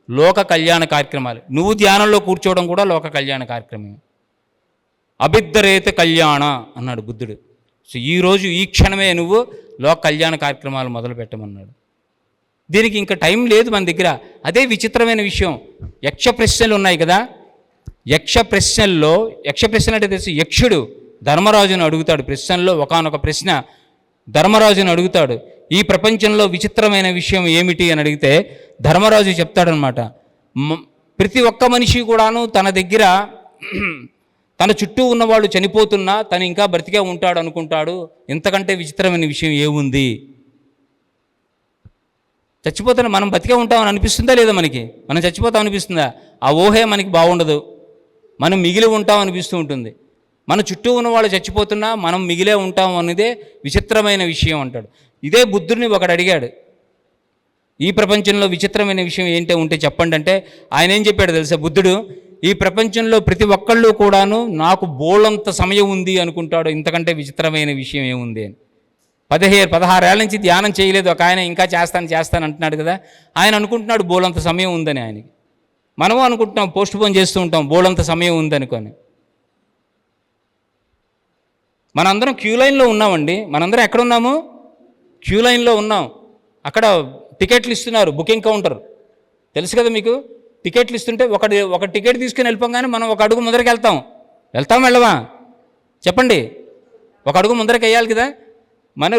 లోక కళ్యాణ కార్యక్రమాలు. నువ్వు ధ్యానంలో కూర్చోవడం కూడా లోక కళ్యాణ కార్యక్రమం. అభిద్దరేత కళ్యాణ అన్నాడు బుద్ధుడు. సో ఈరోజు ఈ క్షణమే నువ్వు లోక కళ్యాణ కార్యక్రమాలు మొదలు పెట్టమన్నాడు. దీనికి ఇంకా టైం లేదు మన దగ్గర. అదే విచిత్రమైన విషయం. యక్ష ప్రశ్నలు ఉన్నాయి కదా. యక్ష ప్రశ్నలు అంటే తెలిసి, యక్షుడు ధర్మరాజును అడుగుతాడు ప్రశ్నల్లో. ఒకానొక ప్రశ్న ధర్మరాజును అడుగుతాడు, ఈ ప్రపంచంలో విచిత్రమైన విషయం ఏమిటి అని అడిగితే ధర్మరాజు చెప్తాడనమాట. ప్రతి ఒక్క మనిషి కూడాను తన దగ్గర తన చుట్టూ ఉన్నవాళ్ళు చనిపోతున్నా తను ఇంకా బ్రతికే ఉంటాడు అనుకుంటాడు. ఇంతకంటే విచిత్రమైన విషయం ఏముంది? చచ్చిపోతున్నా మనం బతికే ఉంటామని అనిపిస్తుందా లేదా? మనం చచ్చిపోతాం అనిపిస్తుందా? ఆ ఊహే మనకి బాగుండదు. మనం మిగిలి ఉంటాం అనిపిస్తూ ఉంటుంది. మన చుట్టూ ఉన్న వాళ్ళు చచ్చిపోతున్నా మనం మిగిలే ఉంటాం అనేదే విచిత్రమైన విషయం అంటాడు. ఇదే బుద్ధుడిని ఒకడు అడిగాడు, ఈ ప్రపంచంలో విచిత్రమైన విషయం ఏంటో ఉంటే చెప్పండి అంటే ఆయన ఏం చెప్పాడు తెలుసా? బుద్ధుడు, ఈ ప్రపంచంలో ప్రతి ఒక్కళ్ళు కూడాను నాకు బోళ్ళంత సమయం ఉంది అనుకుంటాడు. ఇంతకంటే విచిత్రమైన విషయం ఏముంది అని. 16 ఏళ్ళ నుంచి ధ్యానం చేయలేదు ఒక ఆయన, ఇంకా చేస్తాను అంటున్నాడు కదా. ఆయన అనుకుంటున్నాడు బోళ్ళంత సమయం ఉందని ఆయనకి. మనము అనుకుంటున్నాం, పోస్ట్ పోన్ చేస్తూ ఉంటాం బోళ్ళంత సమయం ఉందనుకొని. మనందరం క్యూ లైన్లో ఉన్నామండి. మనందరం ఎక్కడ ఉన్నాము? క్యూ లైన్లో ఉన్నాం. అక్కడ టికెట్లు ఇస్తున్నారు, బుకింగ్ కౌంటర్ తెలుసు కదా మీకు. టికెట్లు ఇస్తుంటే ఒక టికెట్ తీసుకుని వెళ్ళిపోగానే మనం ఒక అడుగు ముందరికి వెళ్తాం వెళ్ళవా? చెప్పండి. ఒక అడుగు ముందరికి వేయాలి కదా. మనం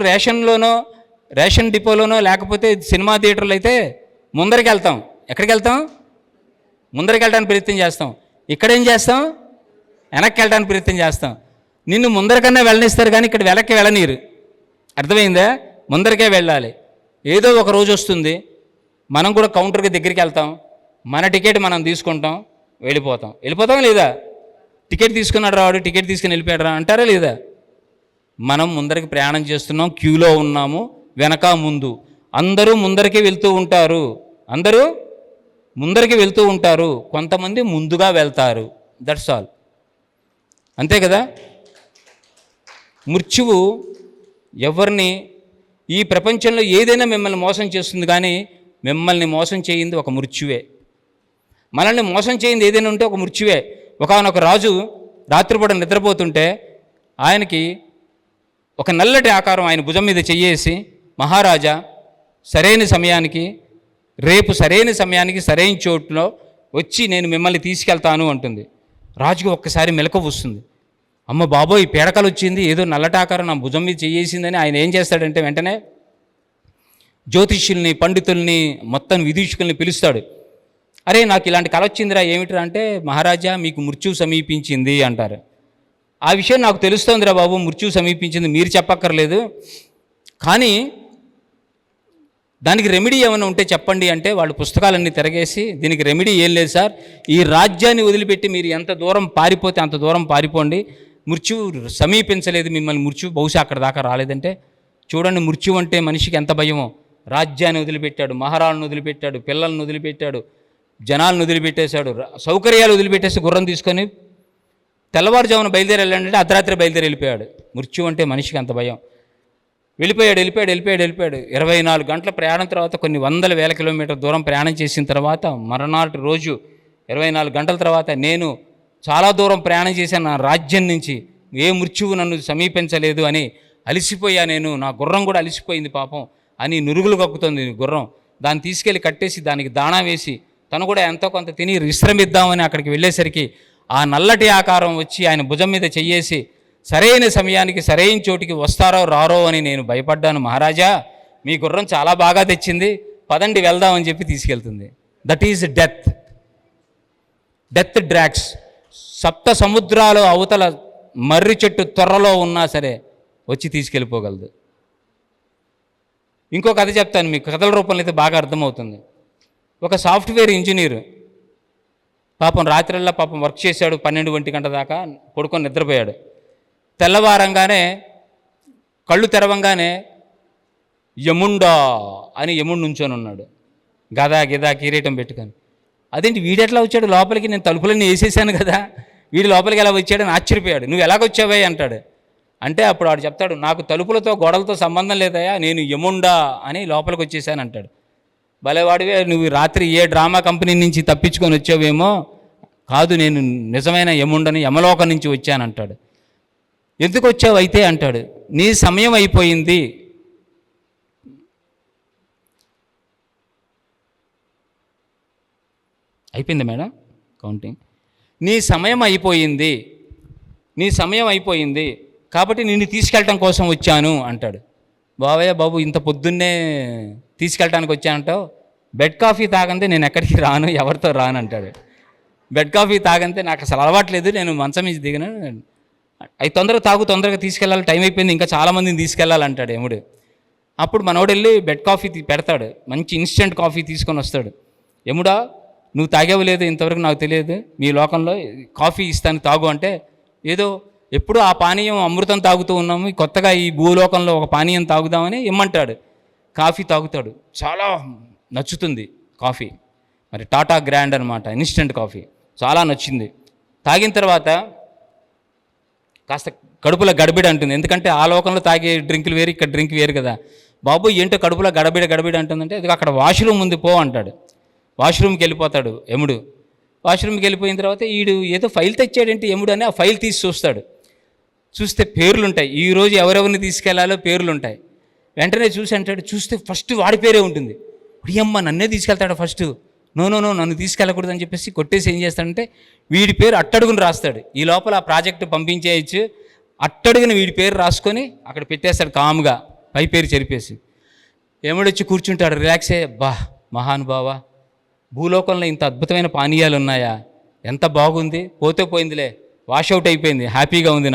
రేషన్ డిపోలోనో లేకపోతే సినిమా థియేటర్లో అయితే ముందరికి వెళ్తాం. ఎక్కడికి వెళ్తాం? ముందరికి వెళ్ళడానికి ప్రయత్నం చేస్తాం. ఇక్కడేం చేస్తాం? వెనక్కి వెళ్ళడానికి ప్రయత్నం చేస్తాం. నిన్ను ముందరికన్నా వెళ్ళనిస్తారు కానీ ఇక్కడ వెనక్కి వెళ్ళనీరు. అర్థమైందా? ముందరికే వెళ్ళాలి. ఏదో ఒక రోజు వస్తుంది, మనం కూడా కౌంటర్కి దగ్గరికి వెళ్తాం, మన టికెట్ మనం తీసుకుంటాం, వెళ్ళిపోతాం లేదా? టికెట్ తీసుకున్నాడు రావాడు, టికెట్ తీసుకుని వెళ్ళిపోయాడు రా అంటారా లేదా? మనం ముందరికి ప్రయాణం చేస్తున్నాం, క్యూలో ఉన్నాము, వెనక ముందు అందరూ ముందరికి వెళ్తూ ఉంటారు. కొంతమంది ముందుగా వెళ్తారు. That's all. అంతే కదా. మృత్యువు ఎవరిని, ఈ ప్రపంచంలో ఏదైనా మిమ్మల్ని మోసం చేస్తుంది కానీ మిమ్మల్ని మోసం చేయింది ఒక మృత్యువే. మనల్ని మోసం చేయింది ఏదైనా ఉంటే ఒక మృత్యువే. ఒకానొక రాజు రాత్రిపూట నిద్రపోతుంటే ఆయనకి ఒక నల్లటి ఆకారం ఆయన భుజం మీద చెయ్యేసి, మహారాజా సరైన సమయానికి, రేపు సరైన సమయానికి సరైన చోట్లో వచ్చి నేను మిమ్మల్ని తీసుకెళ్తాను అంటుంది. రాజుకి ఒక్కసారి మెలకువ వస్తుంది. అమ్మ బాబోయ్, పీడకలు వచ్చింది, ఏదో నల్లటి ఆకారం నా భుజం మీద చేయేసిందని ఆయన ఏం చేస్తాడంటే వెంటనే జ్యోతిష్యుల్ని, పండితుల్ని, మొత్తం విదూషకుల్ని పిలుస్తాడు. అరే నాకు ఇలాంటి కళ వచ్చిందిరా, ఏమిట్రా అంటే, మహారాజా మీకు మృత్యువు సమీపించింది అంటారు. ఆ విషయం నాకు తెలుస్తోందిరా బాబు, మృత్యువు సమీపించింది, మీరు చెప్పక్కర్లేదు, కానీ దానికి రెమెడీ ఏమైనా ఉంటే చెప్పండి అంటే వాళ్ళు పుస్తకాలన్నీ తిరగేసి, దీనికి రెమెడీ ఏం లేదు సార్, ఈ రాజ్యాన్ని వదిలిపెట్టి మీరు ఎంత దూరం పారిపోతే అంత దూరం పారిపోండి, మృత్యువు సమీపించలేదు మిమ్మల్ని, మృత్యువు బహుశా అక్కడ దాకా రాలేదంటే. చూడండి మృత్యువు అంటే మనిషికి ఎంత భయమో. రాజ్యాన్ని వదిలిపెట్టాడు, మహారాజును వదిలిపెట్టాడు, పిల్లలను వదిలిపెట్టాడు, జనాలను వదిలిపెట్టేశాడు, సౌకర్యాలు వదిలిపెట్టేసి గుర్రం తీసుకొని తెల్లవారుజామున బయలుదేరి వెళ్ళాడంటే అర్ధరాత్రి బయలుదేరి వెళ్ళిపోయాడు. మృత్యు అంటే మనిషికి అంత భయం. వెళ్ళిపోయాడు 24 గంటల ప్రయాణం తర్వాత, కొన్ని వందల వేల కిలోమీటర్ దూరం ప్రయాణం చేసిన తర్వాత, మరునాటి రోజు 24 గంటల తర్వాత, నేను చాలా దూరం ప్రయాణం చేశాను నా రాజ్యం నుంచి, ఏ మృత్యువు నన్ను సమీపించలేదు అని అలిసిపోయా నేను, నా గుర్రం కూడా అలిసిపోయింది పాపం అని నురుగులు కక్కుతుంది గుర్రం. దాన్ని తీసుకెళ్ళి కట్టేసి దానికి దాణా వేసి తను కూడా ఎంతో కొంత తిని విశ్రమిద్దామని అక్కడికి వెళ్ళేసరికి ఆ నల్లటి ఆకారం వచ్చి ఆయన భుజం మీద చెయ్యేసి, సరైన సమయానికి సరైన చోటికి వస్తారో రారో అని నేను భయపడ్డాను మహారాజా, మీ గుర్రం చాలా బాగా తెచ్చింది, పదండి వెళ్దామని చెప్పి తీసుకెళ్తుంది. That is death. Death drags. సప్త సముద్రాలు అవతల మర్రి చెట్టు త్వరలో ఉన్నా సరే వచ్చి తీసుకెళ్ళిపోగలదు. ఇంకో కథ చెప్తాను మీకు, కథల రూపంలో అయితే బాగా అర్థమవుతుంది. ఒక సాఫ్ట్వేర్ ఇంజనీర్ పాపం రాత్రిళ్ళ పాపం వర్క్ చేశాడు, 12-1 గంట దాకా పడుకొని నిద్రపోయాడు. తెల్లవారంగానే కళ్ళు తెరవంగానే యముండా అని యముడు నుంచొని ఉన్నాడు, గదా గిదా కిరీటం పెట్టుకొని. అదేంటి వీడెట్లా వచ్చాడు లోపలికి, నేను తలుపులన్నీ వేసేసాను కదా, వీడి లోపలికి ఎలా వచ్చాడని ఆశ్చర్యపోయాడు. నువ్వు ఎలాగొచ్చావే అంటాడు. అంటే అప్పుడు వాడు చెప్తాడు, నాకు తలుపులతో గోడలతో సంబంధం లేదయా, నేను యముండా అని లోపలికి వచ్చేసాను అంటాడు. భలేవాడివే, నువ్వు రాత్రి ఏ డ్రామా కంపెనీ నుంచి తప్పించుకొని వచ్చావేమో, కాదు నేను నిజమైన యముండని, యమలోకం నుంచి వచ్చానంటాడు. ఎందుకు వచ్చావు అయితే అంటాడు, నీ సమయం అయిపోయింది, అయిపోయింది మేడం కౌంటింగ్, నీ సమయం అయిపోయింది, నీ సమయం అయిపోయింది కాబట్టి నిన్ను తీసుకెళ్ళటం కోసం వచ్చాను అంటాడు. బావయ్య బాబు ఇంత పొద్దున్నే తీసుకెళ్ళటానికి వచ్చానంటావు, బెడ్ కాఫీ తాగంతే నేను ఎక్కడికి రాను, ఎవరితో రాను అంటాడు. బెడ్ కాఫీ తాగంతే నాకు అసలు అలవాట్లేదు, నేను మంచం నుంచి దిగను, అవి తొందరగా తాగు, తొందరగా తీసుకెళ్ళాలి, టైం అయిపోయింది, ఇంకా చాలామందిని తీసుకెళ్ళాలంటాడు యముడు. అప్పుడు మనోడు వెళ్ళి బెడ్ కాఫీ పెడతాడు, మంచి ఇన్స్టెంట్ కాఫీ తీసుకొని వస్తాడు. యముడా నువ్వు తాగేవు లేదు ఇంతవరకు నాకు తెలియదు, మీ లోకంలో కాఫీ ఇస్తాను తాగు అంటే, ఏదో ఎప్పుడు ఆ పానీయం అమృతం తాగుతూ ఉన్నాము, కొత్తగా ఈ భూలోకంలో ఒక పానీయం తాగుదామని ఇమ్మంటాడు. కాఫీ తాగుతాడు, చాలా నచ్చుతుంది కాఫీ, మరి టాటా గ్రాండ్ అనమాట, ఇన్స్టెంట్ కాఫీ చాలా నచ్చింది. తాగిన తర్వాత కాస్త కడుపులో గడబిడ అంటుంది, ఎందుకంటే ఆ లోకంలో తాగే డ్రింకులు వేరు, ఇక్కడ డ్రింక్ వేరు కదా. బాబు ఏంటో కడుపులో గడబిడ అంటుందంటే, అది అక్కడ వాష్రూమ్ ఉంది పో అంటాడు. వాష్రూమ్కి వెళ్ళిపోతాడు యముడు. వాష్రూమ్కి వెళ్ళిపోయిన తర్వాత ఈడు ఏదో ఫైల్ తెచ్చాడేంటి యముడు అని ఆ ఫైల్ తీసి చూస్తాడు. చూస్తే పేర్లుంటాయి, ఈరోజు ఎవరెవరిని తీసుకెళ్లాలో పేర్లుంటాయి. వెంటనే చూసి అంటాడు, చూస్తే ఫస్ట్ వాడి పేరే ఉంటుంది. అమ్మ నన్నే తీసుకెళ్తాడు ఫస్ట్, నో నన్ను తీసుకెళ్ళకూడదు అని చెప్పేసి కొట్టేసి ఏం చేస్తాడంటే వీడి పేరు అట్టడుగుని రాస్తాడు. ఈ లోపల ఆ ప్రాజెక్టు పంపించేయచ్చు, అట్టడుగుని వీడి పేరు రాసుకొని అక్కడ పెట్టేస్తాడు కామ్గా, పై పేరు చెరిపేసి. యముడొచ్చి కూర్చుంటాడు రిలాక్సే, బా మహానుభావా, భూలోకంలో ఇంత అద్భుతమైన పానీయాలు ఉన్నాయా, ఎంత బాగుంది, పోతే పోయిందిలే, వాషౌట్ అయిపోయింది, హ్యాపీగా ఉంది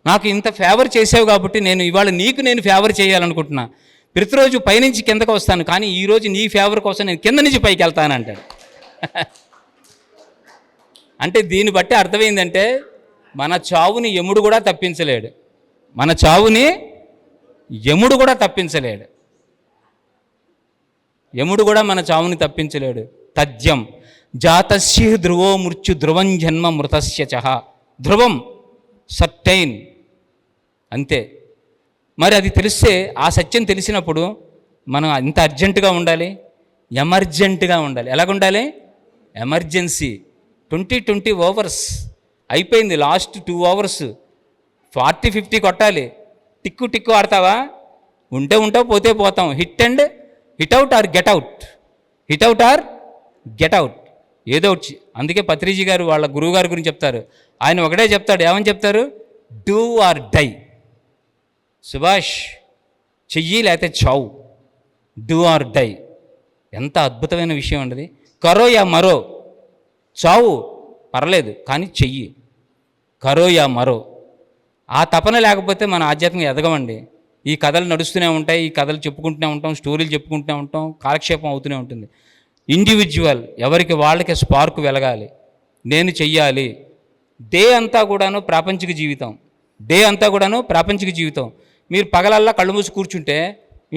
నాకు ఇంత ఫేవర్ చేసావు కాబట్టి నేను ఇవాళ నీకు నేను ఫేవర్ చేయాలనుకుంటున్నా, ప్రతిరోజు పైనుంచి కిందకు వస్తాను, కానీ ఈరోజు నీ ఫేవర్ కోసం నేను కింద నుంచి పైకి వెళ్తాను అంటాడు. అంటే దీన్ని బట్టి అర్థమైందంటే మన చావుని యముడు కూడా తప్పించలేడు, మన చావుని యముడు కూడా తప్పించలేడు, యముడు కూడా మన చావుని తప్పించలేడు. తథ్యం జాతస్య ధ్రువో మృత్యు ధ్రువం జన్మ మృతస్య చహ. ధ్రువం సర్టైన్ అంతే. మరి అది తెలిస్తే, ఆ సత్యం తెలిసినప్పుడు మనం ఎంత అర్జెంటుగా ఉండాలి, ఎమర్జెంట్గా ఉండాలి. ఎలాగుండాలి? ఎమర్జెన్సీ. 20 ఓవర్స్ అయిపోయింది, లాస్ట్ 2 అవర్స్, 40-50 కొట్టాలి. టిక్కు టిక్కు ఆడతావా? ఉంటే ఉంటావు, పోతే పోతాం. Hit out or get out, hit out or get out, ఏదో వచ్చి. అందుకే పత్రిజీ గారు వాళ్ళ గురువు గారి గురించి చెప్తారు. ఆయన ఒకటే చెప్తాడు, ఏమని చెప్తారు? Do or die. సుభాష్, చెయ్యి లేకపోతే చావు, డూ ఆర్ డై. ఎంత అద్భుతమైన విషయం అండి. కరో యా మరో, చావు పర్లేదు కానీ చెయ్యి, కరో యా మరో. ఆ తపన లేకపోతే మన ఆధ్యాత్మిక ఎదగమండి. ఈ కథలు నడుస్తూనే ఉంటాయి, ఈ కథలు చెప్పుకుంటూనే ఉంటాం, స్టోరీలు చెప్పుకుంటూనే ఉంటాం, కాలక్షేపం అవుతూనే ఉంటుంది. ఇండివిజువల్, ఎవరికి వాళ్ళకి స్పార్క్ వెలగాలి, నేను చెయ్యాలి. డే అంతా కూడాను ప్రాపంచిక జీవితం, డే అంతా కూడాను ప్రాపంచిక జీవితం. మీరు పగలల్లా కళ్ళు మూసి కూర్చుంటే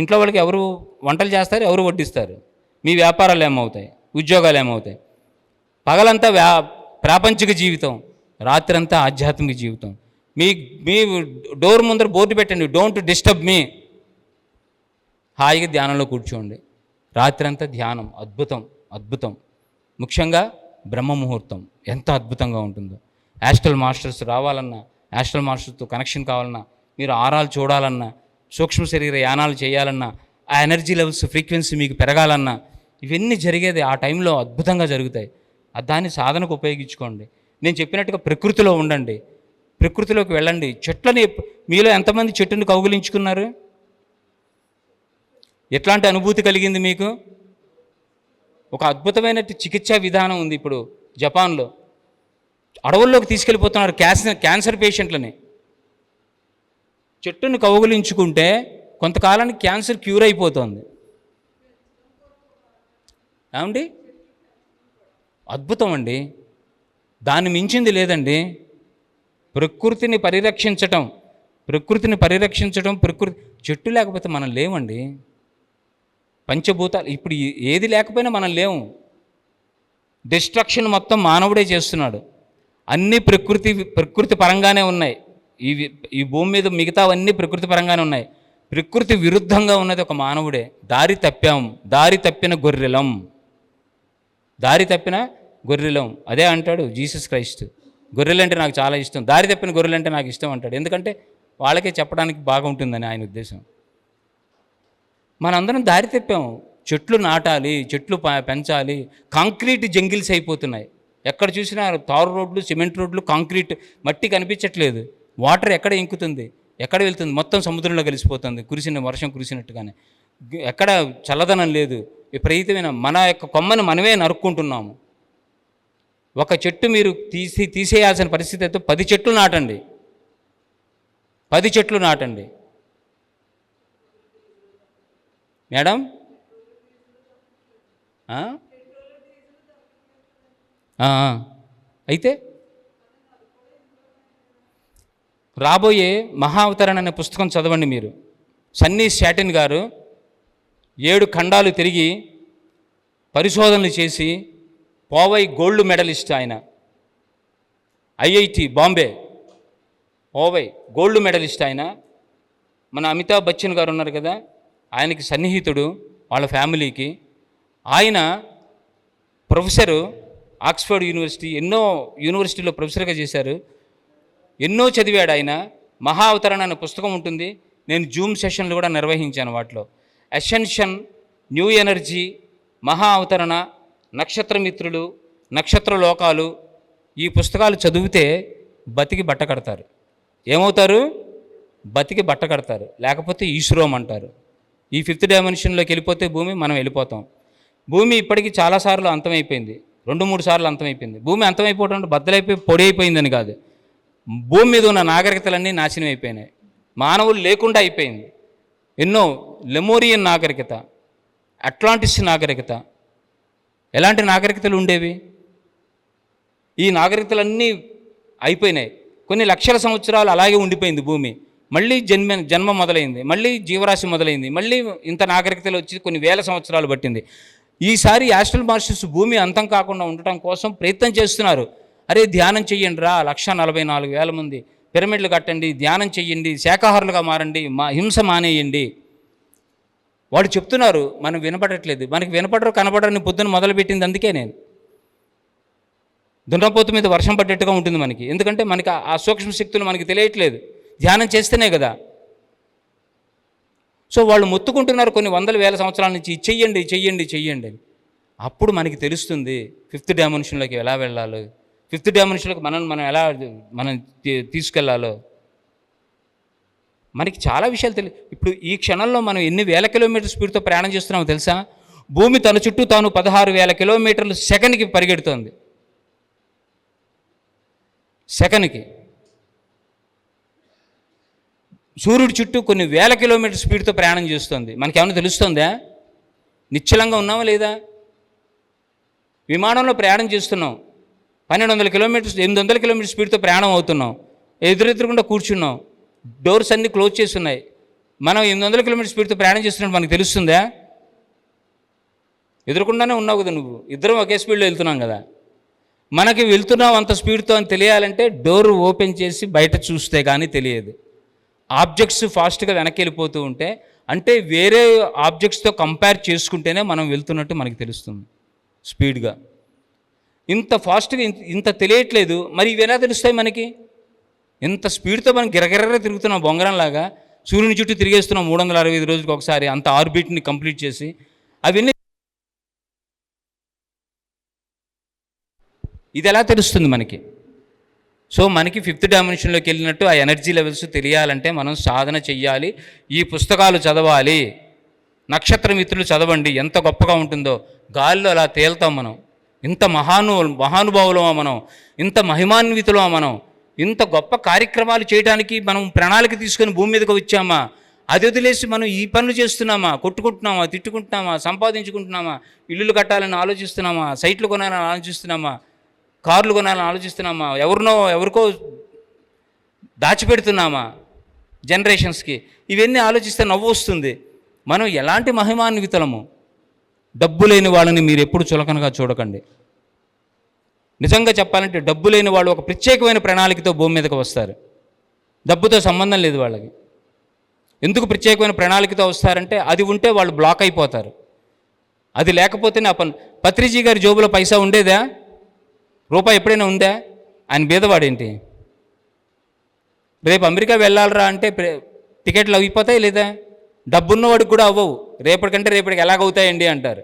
ఇంట్లో వాళ్ళకి ఎవరు వంటలు చేస్తారు, ఎవరు వడ్డిస్తారు? మీ వ్యాపారాలు ఏమవుతాయి, ఉద్యోగాలు ఏమవుతాయి? పగలంతా ప్రాపంచిక జీవితం, రాత్రంతా ఆధ్యాత్మిక జీవితం. మీ మీ డోర్ ముందర బోర్డు పెట్టండి, డోంట్ డిస్టర్బ్ మీ. హాయిగా ధ్యానంలో కూర్చోండి. రాత్రంతా ధ్యానం. అద్భుతం, అద్భుతం. ముఖ్యంగా బ్రహ్మ ముహూర్తం ఎంత అద్భుతంగా ఉంటుందో. యాస్ట్రల్ మాస్టర్స్ రావాలన్నా, యాస్ట్రల్ మాస్టర్స్తో కనెక్షన్ కావాలన్నా, మీరు ఆరాలు చూడాలన్నా, సూక్ష్మ శరీర యానాలు చేయాలన్నా, ఆ ఎనర్జీ లెవెల్స్ ఫ్రీక్వెన్సీ మీకు పెరగాలన్నా, ఇవన్నీ జరిగేది ఆ టైంలో అద్భుతంగా జరుగుతాయి. దాన్ని సాధనకు ఉపయోగించుకోండి. నేను చెప్పినట్టుగా ప్రకృతిలో ఉండండి, ప్రకృతిలోకి వెళ్ళండి. చెట్లని, మీలో ఎంతమంది చెట్టుని కౌగిలించుకున్నారు? ఎట్లాంటి అనుభూతి కలిగింది మీకు? ఒక అద్భుతమైన చికిత్సా విధానం ఉంది ఇప్పుడు జపాన్లో. అడవుల్లోకి తీసుకెళ్ళిపోతున్నారు క్యాన్సర్ పేషెంట్లని. చెట్టుని కౌగిలించుకుంటే కొంతకాలానికి క్యాన్సర్ క్యూర్ అయిపోతుంది. ఏమండి? అద్భుతం అండి, దాన్ని మించింది లేదండి. ప్రకృతిని పరిరక్షించటం, ప్రకృతి చెట్టు లేకపోతే మనం లేవండి. పంచభూతాలు ఇప్పుడు ఏది లేకపోయినా మనం లేవు. డిస్ట్రక్షన్ మొత్తం మానవుడే చేస్తున్నాడు. అన్నీ ప్రకృతి పరంగానే ఉన్నాయి. ఈ భూమి మీద మిగతావన్నీ ప్రకృతి పరంగానే ఉన్నాయి. ప్రకృతి విరుద్ధంగా ఉన్నది ఒక మానవుడే. దారి తప్పిన గొర్రెలం. అదే అంటాడు జీసస్ క్రైస్ట్. గొర్రెలంటే నాకు చాలా ఇష్టం, దారి తప్పిన గొర్రెలంటే నాకు ఇష్టం అంటాడు. ఎందుకంటే వాళ్ళకే చెప్పడానికి బాగుంటుందని ఆయన ఉద్దేశం. మనందరం దారి తప్పాం. చెట్లు నాటాలి, చెట్లు పెంచాలి. కాంక్రీట్ జంగిల్స్ అయిపోతున్నాయి. ఎక్కడ చూసినా తారు రోడ్లు, సిమెంట్ రోడ్లు, కాంక్రీట్, మట్టి కనిపించట్లేదు. వాటర్ ఎక్కడ ఇంకుతుంది, ఎక్కడ వెళ్తుంది? మొత్తం సముద్రంలో కలిసిపోతుంది, వర్షం కురిసినట్టుగానే. ఎక్కడ చల్లదనం లేదు, విపరీతమైన. మన యొక్క కొమ్మని మనమే నరుక్కుంటున్నాము. ఒక చెట్టు మీరు తీసేయాల్సిన పరిస్థితి అయితే 10 చెట్లు నాటండి, 10 చెట్లు నాటండి. మేడం, అయితే రాబోయే మహా అవతరణ అనే పుస్తకం చదవండి మీరు. సన్నీ శాటిన్ గారు 7 ఖండాలు తిరిగి పరిశోధనలు చేసి పోవై గోల్డ్ మెడలిస్ట్ ఆయన, IIT Bombay Powai gold medalist ఆయన. మన అమితాబ్ బచ్చన్ గారు ఉన్నారు కదా, ఆయనకి సన్నిహితుడు, వాళ్ళ ఫ్యామిలీకి. ఆయన ప్రొఫెసరు, ఆక్స్ఫర్డ్ యూనివర్సిటీ, ఎన్నో యూనివర్సిటీలో ప్రొఫెసర్గా చేశారు. ఎన్నో చదివాడు ఆయన. మహా అవతరణ అనే పుస్తకం ఉంటుంది. నేను జూమ్ సెషన్లు కూడా నిర్వహించాను వాటిలో. అసెన్షన్, న్యూ ఎనర్జీ, మహా అవతరణ, నక్షత్రమిత్రులు, నక్షత్ర లోకాలు, ఈ పుస్తకాలు చదివితే బతికి బట్ట కడతారు. ఏమవుతారు? బతికి బట్ట కడతారు. లేకపోతే ఈశ్వరం అంటారు. ఈ 5th డైమెన్షన్లోకి వెళ్ళిపోతే భూమి, మనం వెళ్ళిపోతాం. భూమి ఇప్పటికీ చాలాసార్లు అంతమైపోయింది, 2-3 సార్లు అంతమైపోయింది. భూమి అంతమైపోవడం అంటే బద్దలైపోయి పొడి అయిపోయిందని కాదు. భూమి మీద ఉన్న నాగరికతలన్నీ నాశనం అయిపోయినాయి, మానవులు లేకుండా అయిపోయింది. ఎన్నో లెమోరియన్ నాగరికత, అట్లాంటిస్ నాగరికత, ఎలాంటి నాగరికతలు ఉండేవి? ఈ నాగరికతలన్నీ అయిపోయినాయి. కొన్ని లక్షల సంవత్సరాలు అలాగే ఉండిపోయింది భూమి. మళ్ళీ జన్మ మొదలైంది, మళ్ళీ జీవరాశి మొదలైంది, మళ్ళీ ఇంత నాగరికతలు వచ్చి కొన్ని వేల సంవత్సరాలు పట్టింది. ఈసారి యాస్ట్రల్ మాస్టర్స్ భూమి అంతం కాకుండా ఉండటం కోసం ప్రయత్నం చేస్తున్నారు. అరే ధ్యానం చెయ్యండి రా, 144,000 మంది, పిరమిడ్లు కట్టండి, ధ్యానం చెయ్యండి, శాకాహారులుగా మారండి, హింస మానేయండి. వాళ్ళు చెప్తున్నారు, మనం వినపడట్లేదు. మనకి వినపడరు కనపడరని పొద్దున మొదలుపెట్టింది అందుకే నేను. దున్నపోతు మీద వర్షం పడ్డట్టుగా ఉంటుంది మనకి, ఎందుకంటే మనకి ఆ సూక్ష్మ శక్తులు మనకి తెలియట్లేదు, ధ్యానం చేస్తేనే కదా. సో వాళ్ళు మొత్తుకుంటున్నారు కొన్ని వందల వేల సంవత్సరాల నుంచి, చెయ్యండి చెయ్యండి చెయ్యండి అని. అప్పుడు మనకి తెలుస్తుంది ఫిఫ్త్ డైమెన్షన్లోకి ఎలా వెళ్ళాలో, ఫిఫ్త్ డైమెన్షన్లోకి మనం ఎలా తీసుకెళ్లాలో. మనకి చాలా విషయాలు తెలియదు. ఇప్పుడు ఈ క్షణంలో మనం ఎన్ని వేల కిలోమీటర్ స్పీడ్తో ప్రయాణం చేస్తున్నామో తెలుసా? భూమి తన చుట్టూ తాను 16,000 కిలోమీటర్లు సెకండ్కి పరిగెడుతోంది. సెకండ్కి. సూర్యుడి చుట్టూ కొన్ని వేల కిలోమీటర్ స్పీడ్తో ప్రయాణం చేస్తుంది. మనకేమైనా తెలుస్తుందా? నిశ్చలంగా ఉన్నామా లేదా? విమానంలో ప్రయాణం చేస్తున్నాం, 1200 కిలోమీటర్స్ 800 కిలోమీటర్ స్పీడ్తో ప్రయాణం అవుతున్నాం, ఎదురెదురుకుండా కూర్చున్నాం, డోర్స్ అన్నీ క్లోజ్ చేసి ఉన్నాయి. మనం 800 కిలోమీటర్ స్పీడ్తో ప్రయాణం చేస్తున్నట్టు మనకు తెలుస్తుందా? ఎదురుకుండానే ఉన్నావు కదా నువ్వు, ఇద్దరం ఒకే స్పీడ్లో వెళ్తున్నాం కదా. మనకి వెళ్తున్నావు అంత స్పీడ్తో అని తెలియాలంటే డోర్ ఓపెన్ చేసి బయట చూస్తే కానీ తెలియదు. ఆబ్జెక్ట్స్ ఫాస్ట్గా వెనక్కి వెళ్ళిపోతూ ఉంటే, అంటే వేరే ఆబ్జెక్ట్స్తో కంపేర్ చేసుకుంటేనే మనం వెళ్తున్నట్టు మనకి తెలుస్తుంది స్పీడ్గా. ఇంత ఫాస్ట్గా ఇంత తెలియట్లేదు, మరి ఇవి ఎలా తెలుస్తాయి మనకి? ఇంత స్పీడ్తో మనం గిరగిరగా తిరుగుతున్నాం బొంగరంలాగా, సూర్యుని చుట్టూ తిరిగేస్తున్నాం 365 రోజులకు ఒకసారి, అంత ఆర్బిట్ని కంప్లీట్ చేసి. అవన్నీ ఇది ఎలా తెలుస్తుంది మనకి? సో మనకి ఫిఫ్త్ డైమెన్షన్లోకి వెళ్ళినట్టు ఆ ఎనర్జీ లెవెల్స్ తెలియాలంటే మనం సాధన చెయ్యాలి, ఈ పుస్తకాలు చదవాలి, నక్షత్ర మిత్రులు చదవండి, ఎంత గొప్పగా ఉంటుందో. గాలిలో అలా తేల్తాం మనం. ఇంత మహానుభావులమా మనం, ఇంత మహిమాన్వితులమా మనం, ఇంత గొప్ప కార్యక్రమాలు చేయడానికి మనం ప్రణాళిక తీసుకొని భూమి మీదకి వచ్చామా? అది వదిలేసి మనం ఈ పనులు చేస్తున్నామా? కొట్టుకుంటున్నామా, తిట్టుకుంటున్నామా, సంపాదించుకుంటున్నామా, ఇల్లులు కట్టాలని ఆలోచిస్తున్నామా, సైట్లు కొనాలని ఆలోచిస్తున్నామా, కార్లు కొనాలని ఆలోచిస్తున్నామా, ఎవరికో దాచిపెడుతున్నామా జనరేషన్స్కి? ఇవన్నీ ఆలోచిస్తే నవ్వు వస్తుంది. మనం ఎలాంటి మహిమాన్వితులము. డబ్బు లేని వాళ్ళని మీరు ఎప్పుడు చులకనగా చూడకండి. నిజంగా చెప్పాలంటే డబ్బు లేని వాళ్ళు ఒక ప్రత్యేకమైన ప్రణాళికతో భూమి మీదకి వస్తారు. డబ్బుతో సంబంధం లేదు వాళ్ళకి. ఎందుకు ప్రత్యేకమైన ప్రణాళికతో వస్తారంటే అది ఉంటే వాళ్ళు బ్లాక్ అయిపోతారు. అది లేకపోతేనే పత్రిజీ గారి జోబులో పైసా ఉండేదా? రూపాయి ఎప్పుడైనా ఉందా? ఆయన బీదవాడేంటి? రేపు అమెరికా వెళ్ళాలరా అంటే టికెట్లు అయిపోతాయి లేదా? డబ్బున్నవాడికి కూడా అవ్వవు. రేపటికి ఎలాగవుతాయండి అంటారు.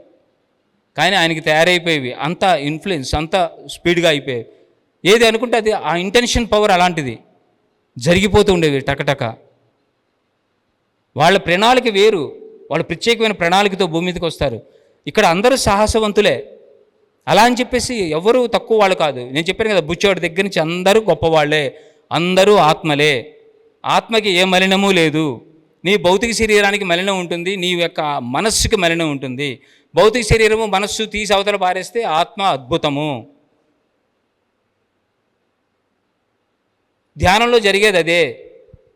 కానీ ఆయనకి తయారైపోయేవి, అంత ఇన్ఫ్లుయెన్స్, అంత స్పీడ్గా అయిపోయేవి. ఏది అనుకుంటే అది ఆ ఇంటెన్షన్ పవర్ అలాంటిది జరిగిపోతూ ఉండేవి టకటక. వాళ్ళ ప్రణాళిక వేరు, వాళ్ళు ప్రత్యేకమైన ప్రణాళికతో భూమి మీదకి వస్తారు. ఇక్కడ అందరూ సాహసవంతులే. అలా అని చెప్పేసి ఎవరు తక్కువ వాళ్ళు కాదు. నేను చెప్పాను కదా, బుచ్చోడి దగ్గర నుంచి అందరూ గొప్పవాళ్లే, అందరూ ఆత్మలే. ఆత్మకి ఏ మలినము లేదు. నీ భౌతిక శరీరానికి మలినం ఉంటుంది, నీ యొక్క మనస్సుకి మలినం ఉంటుంది. భౌతిక శరీరము మనస్సు తీసి అవతల పారేస్తే ఆత్మ అద్భుతము. ధ్యానంలో జరిగేది అదే.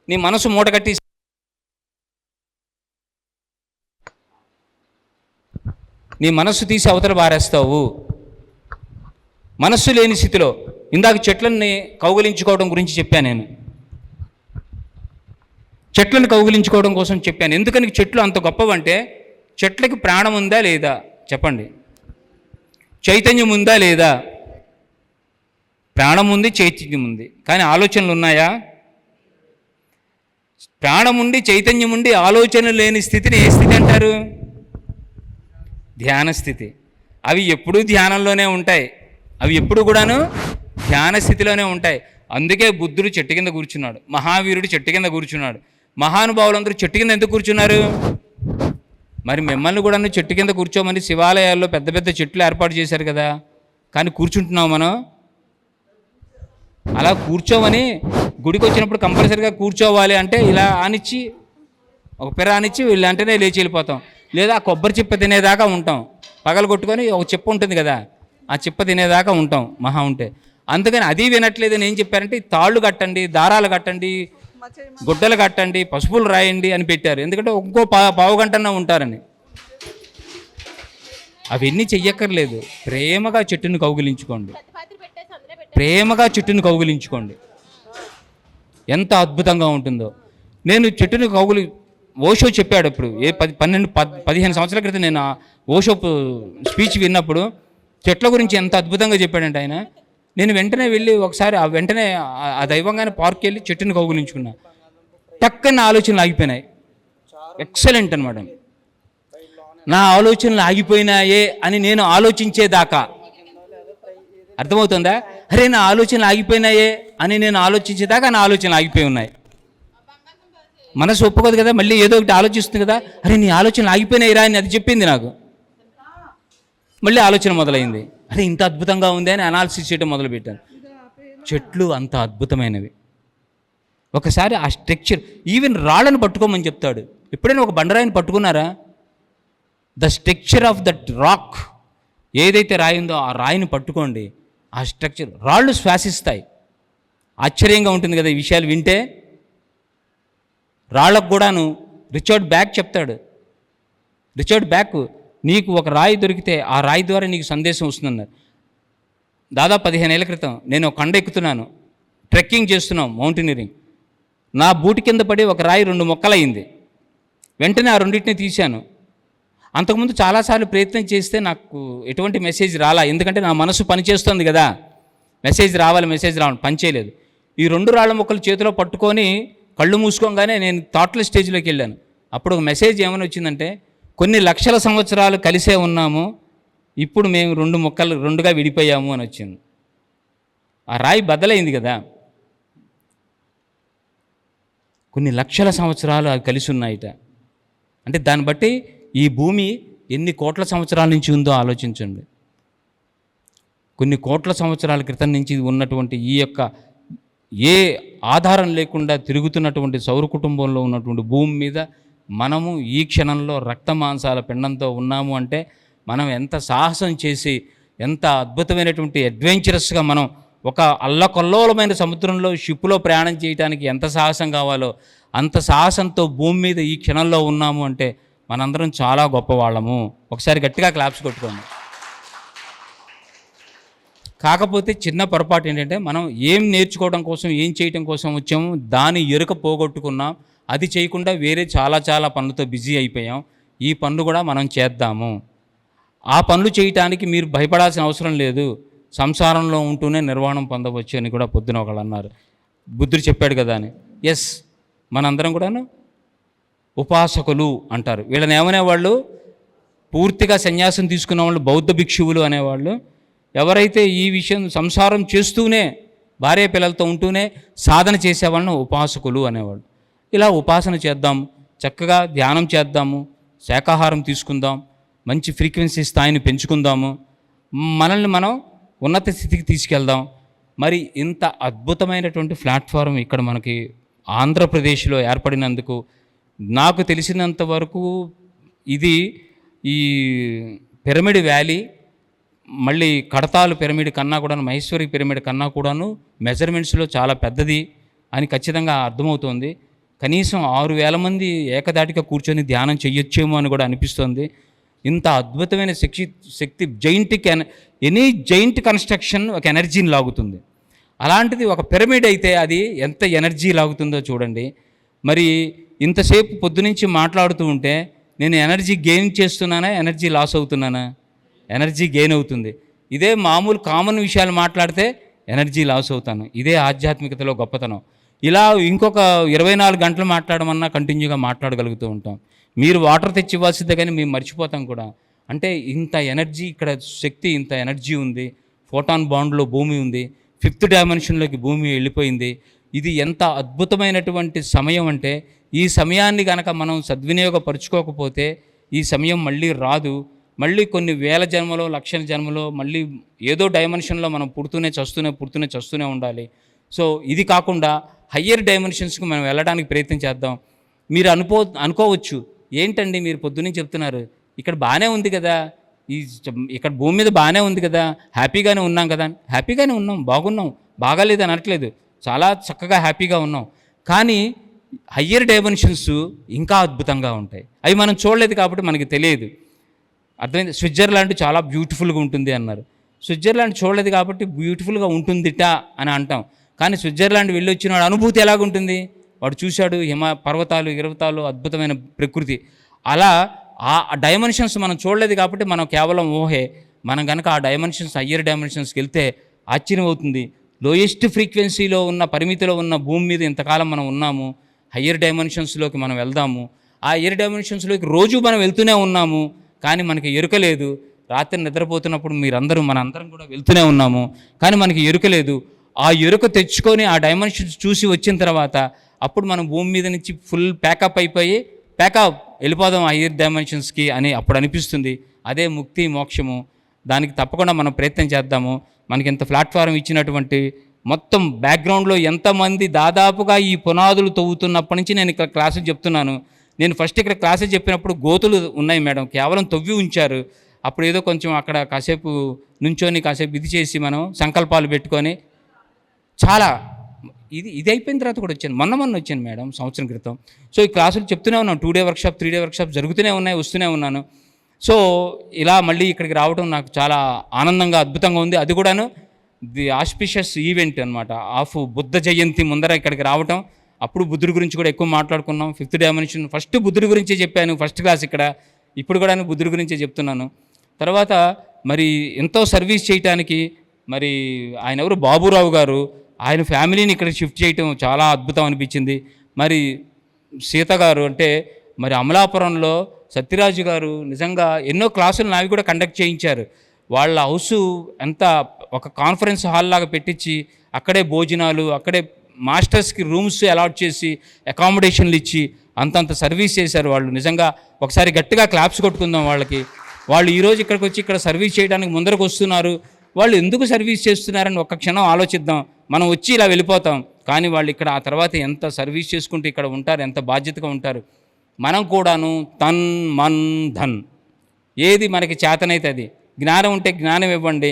నీ మనసు మూటగట్టి నీ మనస్సు తీసి అవతల పారేస్తావు. మనస్సు లేని స్థితిలో ఇందాక చెట్లని కౌగిలించుకోవడం గురించి చెప్పాను నేను. చెట్లను కౌగిలించుకోవడం కోసం చెప్పాను. ఎందుకని చెట్లు అంత గొప్పవంటే, చెట్లకి ప్రాణం ఉందా లేదా చెప్పండి? చైతన్యం ఉందా లేదా? ప్రాణం ఉంది, చైతన్యం ఉంది, కానీ ఆలోచనలు ఉన్నాయా? ప్రాణం ఉండి చైతన్యం ఉండి ఆలోచనలు లేని స్థితిని ఏ స్థితి అంటారు? ధ్యాన స్థితి. అవి ఎప్పుడూ ధ్యానంలోనే ఉంటాయి, అవి ఎప్పుడు కూడాను ధ్యాన స్థితిలోనే ఉంటాయి. అందుకే బుద్ధుడు చెట్టు కింద కూర్చున్నాడు, మహావీరుడు చెట్టు కింద కూర్చున్నాడు, మహానుభావులందరూ చెట్టు కింద ఎందుకు కూర్చున్నారు? మరి మిమ్మల్ని కూడా చెట్టు కింద కూర్చోమని శివాలయాల్లో పెద్ద పెద్ద చెట్లు ఏర్పాటు చేశారు కదా, కానీ కూర్చుంటున్నాం మనం? అలా కూర్చోమని గుడికి వచ్చినప్పుడు కంపల్సరీగా కూర్చోవాలి అంటే ఇలా ఆనిచ్చి ఒక పెర ఆనిచ్చి వీళ్ళు అంటేనే లేచి వెళ్ళిపోతాం. లేదా కొబ్బరి చిప్ప తినేదాకా ఉంటాం, పగలు కొట్టుకొని ఒక చిప్ప ఉంటుంది కదా, ఆ చిప్ప తినేదాకా ఉంటాం మహా ఉంటే. అందుకని అది వినట్లేదని ఏం చెప్పారంటే, తాళ్ళు కట్టండి, దారాలు కట్టండి, గుడ్డలు కట్టండి, పసుపులు రాయండి అని పెట్టారు. ఎందుకంటే ఒక్కో పావు గంటన్నా ఉంటారని. అవన్నీ చెయ్యక్కర్లేదు. ప్రేమగా చెట్టును కౌగిలించుకోండి, ప్రేమగా చెట్టును కౌగిలించుకోండి. ఎంత అద్భుతంగా ఉంటుందో. నేను చెట్టును ఓషో చెప్పాడు. ఇప్పుడు 15 సంవత్సరాల క్రితం నేను ఆ ఓషో స్పీచ్ విన్నప్పుడు చెట్ల గురించి ఎంత అద్భుతంగా చెప్పాడంటే ఆయన. నేను వెంటనే వెళ్ళి ఒకసారి వెంటనే ఆ దైవంగానే పార్క్కి వెళ్ళి చెట్టుని కౌగులించుకున్నా. టక్కన ఆలోచనలు ఆగిపోయినాయి. ఎక్సలెంట్ అనమాట. నా ఆలోచనలు ఆగిపోయినాయే అని నేను ఆలోచించేదాకా, అర్థమవుతుందా? అరే నా ఆలోచనలు ఆగిపోయినాయే అని నేను ఆలోచించేదాకా నా ఆలోచనలు ఆగిపోయి ఉన్నాయి. మనసు ఒప్పుకోదు కదా, మళ్ళీ ఏదో ఒకటి ఆలోచిస్తుంది కదా. అరే నీ ఆలోచనలు ఆగిపోయినాయి రా అని అది చెప్పింది నాకు. మళ్ళీ ఆలోచన మొదలైంది. అరే ఇంత అద్భుతంగా ఉంది అని అనాలిసిస్ చేయడం మొదలుపెట్టాను. చెట్లు అంత అద్భుతమైనవి. ఒకసారి ఆ స్ట్రక్చర్, ఈవెన్ రాళ్ళను పట్టుకోమని చెప్తాడు. ఎప్పుడైనా ఒక బండరాయిని పట్టుకున్నారా? The structure of that rock, ఏదైతే రాయి ఉందో ఆ రాయిని పట్టుకోండి. ఆ స్ట్రక్చర్, రాళ్ళు శ్వాసిస్తాయి. ఆశ్చర్యంగా ఉంటుంది కదా ఈ విషయాలు వింటే. రాళ్ళకు కూడాను రిచర్డ్ బ్యాక్ చెప్తాడు. రిచర్డ్ బ్యాక్, నీకు ఒక రాయి దొరికితే ఆ రాయి ద్వారా నీకు సందేశం వస్తుందన్నారు. దాదాపు 15 ఏళ్ల క్రితం నేను ఒక కొండ ఎక్కుతున్నాను, ట్రెక్కింగ్ చేస్తున్నాం, మౌంటైనరింగ్. నా బూటి కింద పడి ఒక రాయి 2 ముక్కలయ్యింది. వెంటనే ఆ రెండింటిని తీశాను. అంతకుముందు చాలాసార్లు ప్రయత్నం చేస్తే నాకు ఎటువంటి మెసేజ్ రాలా, ఎందుకంటే నా మనసు పనిచేస్తుంది కదా. మెసేజ్ రావాలి పనిచేయలేదు. ఈ 2 రాళ్ళ ముక్కలు చేతిలో పట్టుకొని కళ్ళు మూసుకోగానే నేను థాట్లెస్ స్టేజ్లోకి వెళ్ళాను. అప్పుడు ఒక మెసేజ్ ఏమని వచ్చిందంటే, కొన్ని లక్షల సంవత్సరాలు కలిసే ఉన్నాము, ఇప్పుడు మేము 2 ముక్కలు 2గా విడిపోయాము అని వచ్చింది. ఆ రాయి బద్దలైంది కదా. కొన్ని లక్షల సంవత్సరాలు అవి కలిసి ఉన్నాయిట. అంటే దాన్ని బట్టి ఈ భూమి ఎన్ని కోట్ల సంవత్సరాల నుంచి ఉందో ఆలోచించండి. కొన్ని కోట్ల సంవత్సరాల క్రితం నుంచి ఉన్నటువంటి ఈ యొక్క ఏ ఆధారం లేకుండా తిరుగుతున్నటువంటి సౌర కుటుంబంలో ఉన్నటువంటి భూమి మీద మనము ఈ క్షణంలో రక్త మాంసాల పిండంతో ఉన్నాము అంటే మనం ఎంత సాహసం చేసి, ఎంత అద్భుతమైనటువంటి అడ్వెంచరస్గా మనం ఒక అల్లకల్లోలమైన సముద్రంలో షిప్లో ప్రయాణం చేయడానికి ఎంత సాహసం కావాలో అంత సాహసంతో భూమి మీద ఈ క్షణంలో ఉన్నాము అంటే మనందరం చాలా గొప్పవాళ్ళము. ఒకసారి గట్టిగా క్లాప్స్ కొట్టుకోండి. కాకపోతే చిన్న పొరపాటు ఏంటంటే, మనం ఏం నేర్చుకోవడం కోసం, ఏం చేయడం కోసం వచ్చాము దాని ఎరుక పోగొట్టుకున్నాం. అది చేయకుండా వేరే చాలా పనులతో బిజీ అయిపోయాం. ఈ పనులు కూడా మనం చేద్దాము. ఆ పనులు చేయటానికి మీరు భయపడాల్సిన అవసరం లేదు. సంసారంలో ఉంటూనే నిర్వాణం పొందవచ్చు అని కూడా పొద్దున ఒకళ్ళు అన్నారు. బుద్ధుడు చెప్పాడు కదా అని. ఎస్, మనందరం కూడాను ఉపాసకులు అంటారు. వీళ్ళని ఏమనేవాళ్ళు? పూర్తిగా సన్యాసం తీసుకున్న వాళ్ళు బౌద్ధ భిక్షువులు అనేవాళ్ళు. ఎవరైతే ఈ విషయం సంసారం చేస్తూనే భార్య పిల్లలతో ఉంటూనే సాధన చేసేవాళ్ళను ఉపాసకులు అనేవాళ్ళు. ఇలా ఉపాసన చేద్దాం, చక్కగా ధ్యానం చేద్దాము, శాకాహారం తీసుకుందాం, మంచి ఫ్రీక్వెన్సీ స్థాయిని పెంచుకుందాము, మనల్ని మనం ఉన్నత స్థితికి తీసుకెళ్దాం. మరి ఇంత అద్భుతమైనటువంటి ప్లాట్ఫారం ఇక్కడ మనకి ఆంధ్రప్రదేశ్లో ఏర్పడినందుకు నాకు తెలిసినంత వరకు ఇది ఈ పిరమిడ్ వ్యాలీ, మళ్ళీ కడతాలు పిరమిడ్ కన్నా కూడా, మహేశ్వరి పిరమిడ్ కన్నా కూడాను మెజర్మెంట్స్లో చాలా పెద్దది అని ఖచ్చితంగా అర్థమవుతోంది. కనీసం 6,000 మంది ఏకదాటిగా కూర్చొని ధ్యానం చెయ్యొచ్చేమో అని కూడా అనిపిస్తోంది. ఇంత అద్భుతమైన శక్తి ఎనీ జైంట్ కన్స్ట్రక్షన్ ఒక ఎనర్జీని లాగుతుంది. అలాంటిది ఒక పిరమిడ్ అయితే అది ఎంత ఎనర్జీ లాగుతుందో చూడండి. మరి ఇంతసేపు పొద్దునుంచి మాట్లాడుతూ ఉంటే నేను ఎనర్జీ గెయిన్ చేస్తున్నానా, ఎనర్జీ లాస్ అవుతున్నానా? ఎనర్జీ గెయిన్ అవుతుంది. ఇదే మామూలు కామన్ విషయాలు మాట్లాడితే ఎనర్జీ లాస్ అవుతాను. ఇదే ఆధ్యాత్మికతలో గొప్పతనం. ఇలా ఇంకొక 24 గంటలు మాట్లాడమన్నా కంటిన్యూగా మాట్లాడగలుగుతూ ఉంటాం. మీరు వాటర్ తెచ్చి ఇవ్వాల్సిందే కానీ మేము మర్చిపోతాం కూడా. అంటే ఇంత ఎనర్జీ, ఇక్కడ శక్తి, ఇంత ఎనర్జీ ఉంది. ఫోటాన్ బాండ్లో భూమి ఉంది, 5th డైమెన్షన్లోకి భూమి వెళ్ళిపోయింది. ఇది ఎంత అద్భుతమైనటువంటి సమయం అంటే, ఈ సమయాన్ని కనుక మనం సద్వినియోగపరుచుకోకపోతే ఈ సమయం మళ్ళీ రాదు. మళ్ళీ కొన్ని వేల జన్మలో, లక్షల జన్మలో మళ్ళీ ఏదో డైమెన్షన్లో మనం పుడుతూనే చస్తూనే ఉండాలి. సో ఇది కాకుండా హయ్యర్ డైమెన్షన్స్కి మనం వెళ్ళడానికి ప్రయత్నం చేద్దాం. మీరు అనుకోవచ్చు, ఏంటండి మీరు పొద్దున్నే చెప్తున్నారు, ఇక్కడ బాగానే ఉంది కదా, ఇక్కడ భూమి మీద బాగానే ఉంది కదా, హ్యాపీగానే ఉన్నాం కదా. హ్యాపీగానే ఉన్నాం, బాగున్నాం, బాగాలేదు అనట్లేదు, చాలా చక్కగా హ్యాపీగా ఉన్నాం. కానీ హయ్యర్ డైమెన్షన్స్ ఇంకా అద్భుతంగా ఉంటాయి. అవి మనం చూడలేదు కాబట్టి మనకి తెలియదు. అర్థమైంది? స్విట్జర్లాండ్ చాలా బ్యూటిఫుల్గా ఉంటుంది అన్నారు. స్విట్జర్లాండ్ చూడలేదు కాబట్టి బ్యూటిఫుల్గా ఉంటుందిట అని అంటాం. కానీ స్విట్జర్లాండ్ వెళ్ళి వచ్చిన వాడు అనుభూతి ఎలాగుంటుంది? వాడు చూశాడు పర్వతాలు గిర్వతాలు, అద్భుతమైన ప్రకృతి. అలా ఆ డైమెన్షన్స్ మనం చూడలేదు కాబట్టి మనం కేవలం ఊహే. మనం కనుక ఆ డైమెన్షన్స్, హయ్యర్ డైమెన్షన్స్కి వెళ్తే ఆశ్చర్యం అవుతుంది. లోయెస్ట్ ఫ్రీక్వెన్సీలో ఉన్న, పరిమితిలో ఉన్న భూమి మీద ఇంతకాలం మనం ఉన్నాము. హయ్యర్ డైమెన్షన్స్లోకి మనం వెళ్దాము. ఆ హయ్యర్ డైమెన్షన్స్లోకి రోజు మనం వెళ్తూనే ఉన్నాము, కానీ మనకి ఎరుక లేదు. రాత్రి నిద్రపోతున్నప్పుడు మనందరం కూడా వెళ్తూనే ఉన్నాము, కానీ మనకి ఎరుక లేదు. ఆ ఎరుక తెచ్చుకొని ఆ డైమెన్షన్స్ చూసి వచ్చిన తర్వాత అప్పుడు మనం భూమి మీద నుంచి ఫుల్ ప్యాకప్ అయిపోయి వెళ్ళిపోదాం హయ్యర్ డైమెన్షన్స్కి అని అప్పుడు అనిపిస్తుంది. అదే ముక్తి, మోక్షము. దానికి తప్పకుండా మనం ప్రయత్నం చేద్దాము. మనకి ఇంత ప్లాట్ఫారం ఇచ్చినటువంటి మొత్తం బ్యాక్గ్రౌండ్లో ఎంతమంది దాదాపుగా ఈ పునాదులు తవ్వుతున్నప్పటి నుంచి నేను ఇక్కడ క్లాసులు చెప్తున్నాను. నేను ఫస్ట్ ఇక్కడ క్లాసులు చెప్పినప్పుడు గోతులు ఉన్నాయి మేడం, కేవలం తవ్వి ఉంచారు. అప్పుడు ఏదో కొంచెం అక్కడ కాసేపు నుంచొని కాసేపు ఇది చేసి మనం సంకల్పాలు పెట్టుకొని చాలా ఇది అయిపోయిన తర్వాత కూడా వచ్చాను. మొన్న వచ్చాను మేడం, సంవత్సరం క్రితం. సో ఈ క్లాసులు చెప్తూనే ఉన్నాను. 2 డే వర్క్షాప్, 3 డే వర్క్షాప్ జరుగుతూనే ఉన్నాయి, వస్తూనే ఉన్నాను. సో ఇలా మళ్ళీ ఇక్కడికి రావడం నాకు చాలా ఆనందంగా, అద్భుతంగా ఉంది. అది కూడాను ది ఆస్పిషియస్ ఈవెంట్ అనమాట ఆఫ్ బుద్ధ జయంతి ముందర ఇక్కడికి రావటం. అప్పుడు బుద్ధుడి గురించి కూడా ఎక్కువ మాట్లాడుకున్నాం. 5th డైమెన్షన్ ఫస్ట్ బుద్ధుడి గురించే చెప్పాను ఫస్ట్ క్లాస్ ఇక్కడ. ఇప్పుడు కూడా బుద్ధుడి గురించే చెప్తున్నాను. తర్వాత మరి ఎంతో సర్వీస్ చేయటానికి మరి ఆయన ఎవరు, బాబురావు గారు, ఆయన ఫ్యామిలీని ఇక్కడ షిఫ్ట్ చేయటం చాలా అద్భుతం అనిపించింది. మరి సీత గారు అంటే మరి అమలాపురంలో సత్యరాజు గారు నిజంగా ఎన్నో క్లాసులు నావి కూడా కండక్ట్ చేయించారు. వాళ్ళ హౌస్ ఎంత ఒక కాన్ఫరెన్స్ హాల్ లాగా పెట్టించి అక్కడే భోజనాలు, అక్కడే మాస్టర్స్కి రూమ్స్ అలాట్ చేసి అకామిడేషన్లు ఇచ్చి అంతంత సర్వీస్ చేశారు వాళ్ళు. నిజంగా ఒకసారి గట్టిగా క్లాప్స్ కొట్టుకుందాం వాళ్ళకి. వాళ్ళు ఈరోజు ఇక్కడికి వచ్చి ఇక్కడ సర్వీస్ చేయడానికి ముందరకు వస్తున్నారు. వాళ్ళు ఎందుకు సర్వీస్ చేస్తున్నారని ఒక్క క్షణం ఆలోచిద్దాం. మనం వచ్చి ఇలా వెళ్ళిపోతాం, కానీ వాళ్ళు ఇక్కడ ఆ తర్వాత ఎంత సర్వీస్ చేసుకుంటూ ఇక్కడ ఉంటారు, ఎంత బాధ్యతగా ఉంటారు. మనం కూడాను తన్ మన్ ధన్, ఏది మనకి చేతనైతే అది. జ్ఞానం ఉంటే జ్ఞానం ఇవ్వండి,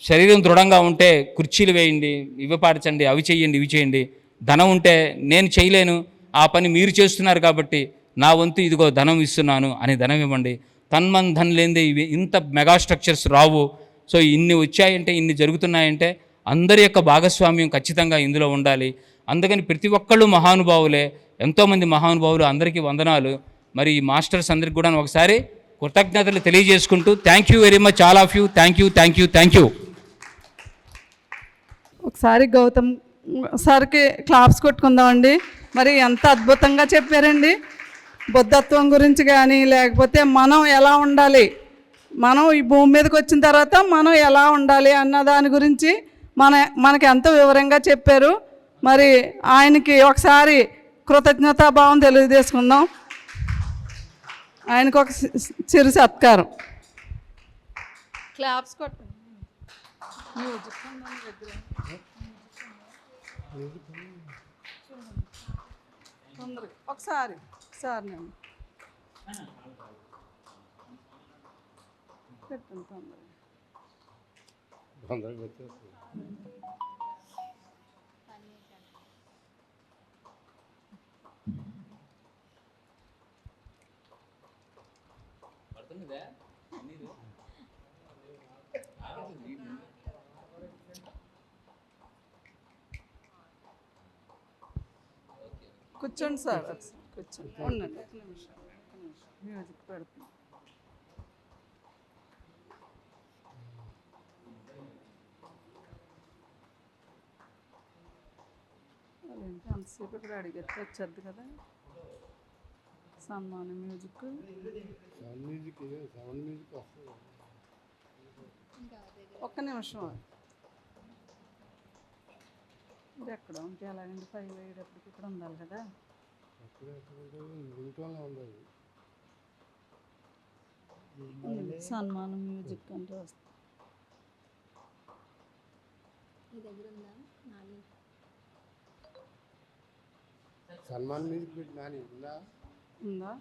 శరీరం దృఢంగా ఉంటే కుర్చీలు వేయండి, ఇవి పాటించండి, అవి చేయండి, ఇవి చేయండి. ధనం ఉంటే నేను చేయలేను, ఆ పని మీరు చేస్తున్నారు కాబట్టి నా వంతు ఇదిగో ధనం ఇస్తున్నాను అని ధనం ఇవ్వండి. తన్మన్ ధన్ లేనిదే ఇవి ఇంత మెగా స్ట్రక్చర్స్ రావు. సో ఇన్ని వచ్చాయంటే, ఇన్ని జరుగుతున్నాయంటే అందరి యొక్క భాగస్వామ్యం ఖచ్చితంగా ఇందులో ఉండాలి. అందుకని ప్రతి ఒక్కళ్ళు మహానుభావులే, ఎంతోమంది మహానుభావులు, అందరికీ వందనాలు. మరి ఈ మాస్టర్స్ అందరికి కూడా ఒకసారి కృతజ్ఞతలు తెలియజేసుకుంటూ thank you very much all of you. Thank you. ఒకసారి గౌతమ్ సార్కి క్లాప్స్ కొట్టుకుందామండి. మరి ఎంత అద్భుతంగా చెప్పారండి. బుద్ధత్వం గురించి కానీ, లేకపోతే మనం ఎలా ఉండాలి, మనం ఈ భూమి మీదకి వచ్చిన తర్వాత మనం ఎలా ఉండాలి అన్న దాని గురించి మనకి ఎంతో వివరంగా చెప్పారు. మరి ఆయనకి ఒకసారి కృతజ్ఞతాభావం తెలియజేసుకుందాం. ఆయనకు ఒక చిరు సత్కారం. క్లాప్స్ కొట్టండి. ఒకసారి నేను పెట్టండి. కూర్చోండి సార్, కూర్చోండి. ఉండండి, ఒక నిమిషం మ్యూజిక్ పెడుతుంది. అదేంటి అంతసేపు ఇక్కడ అడిగితే వచ్చేది కదా. సన్మానం మ్యూజిక్ ఒక్క నిమిషం. ఇది ఎక్కడ ఉంటే అలాగండి, 5 అయ్యేటప్పటికి ఇక్కడ ఉండాలి కదా. సన్మానం మ్యూజిక్ అంటే వస్తుంది. సన్మాన్ మ్యూజిక్ ఉందా?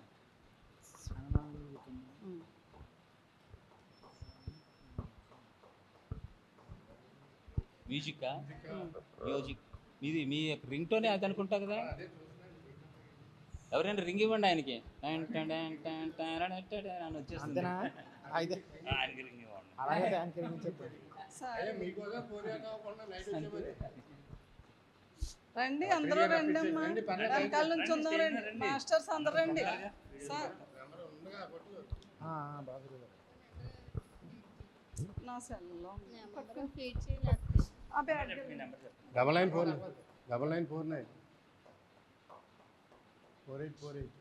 మ్యూజిక్ మీది మీ రింగ్ టోనే అది అనుకుంటా కదా. ఎవరైనా రింగ్ ఇవ్వండి ఆయనకి అని వచ్చేస్తుంది. రండి అందరూ రండి అమ్మా, వెనకాల నుంచి ఉందాం రండి, మాస్టర్స్ అందరూ రండి సార్. నా సెల్లో ఆ bag double 949 4848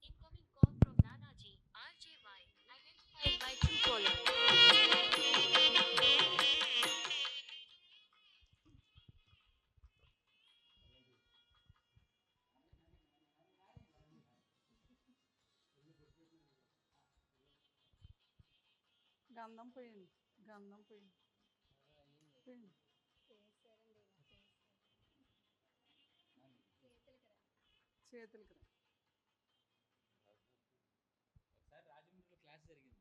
Incoming call from Nanaji, RJY, identified by Truecaller. గంధం పోయింది, గంధం పోయింది పోయింది. చేతులకి రా. ఒకసారి రాజమండ్రిలో క్లాస్ జరిగింది,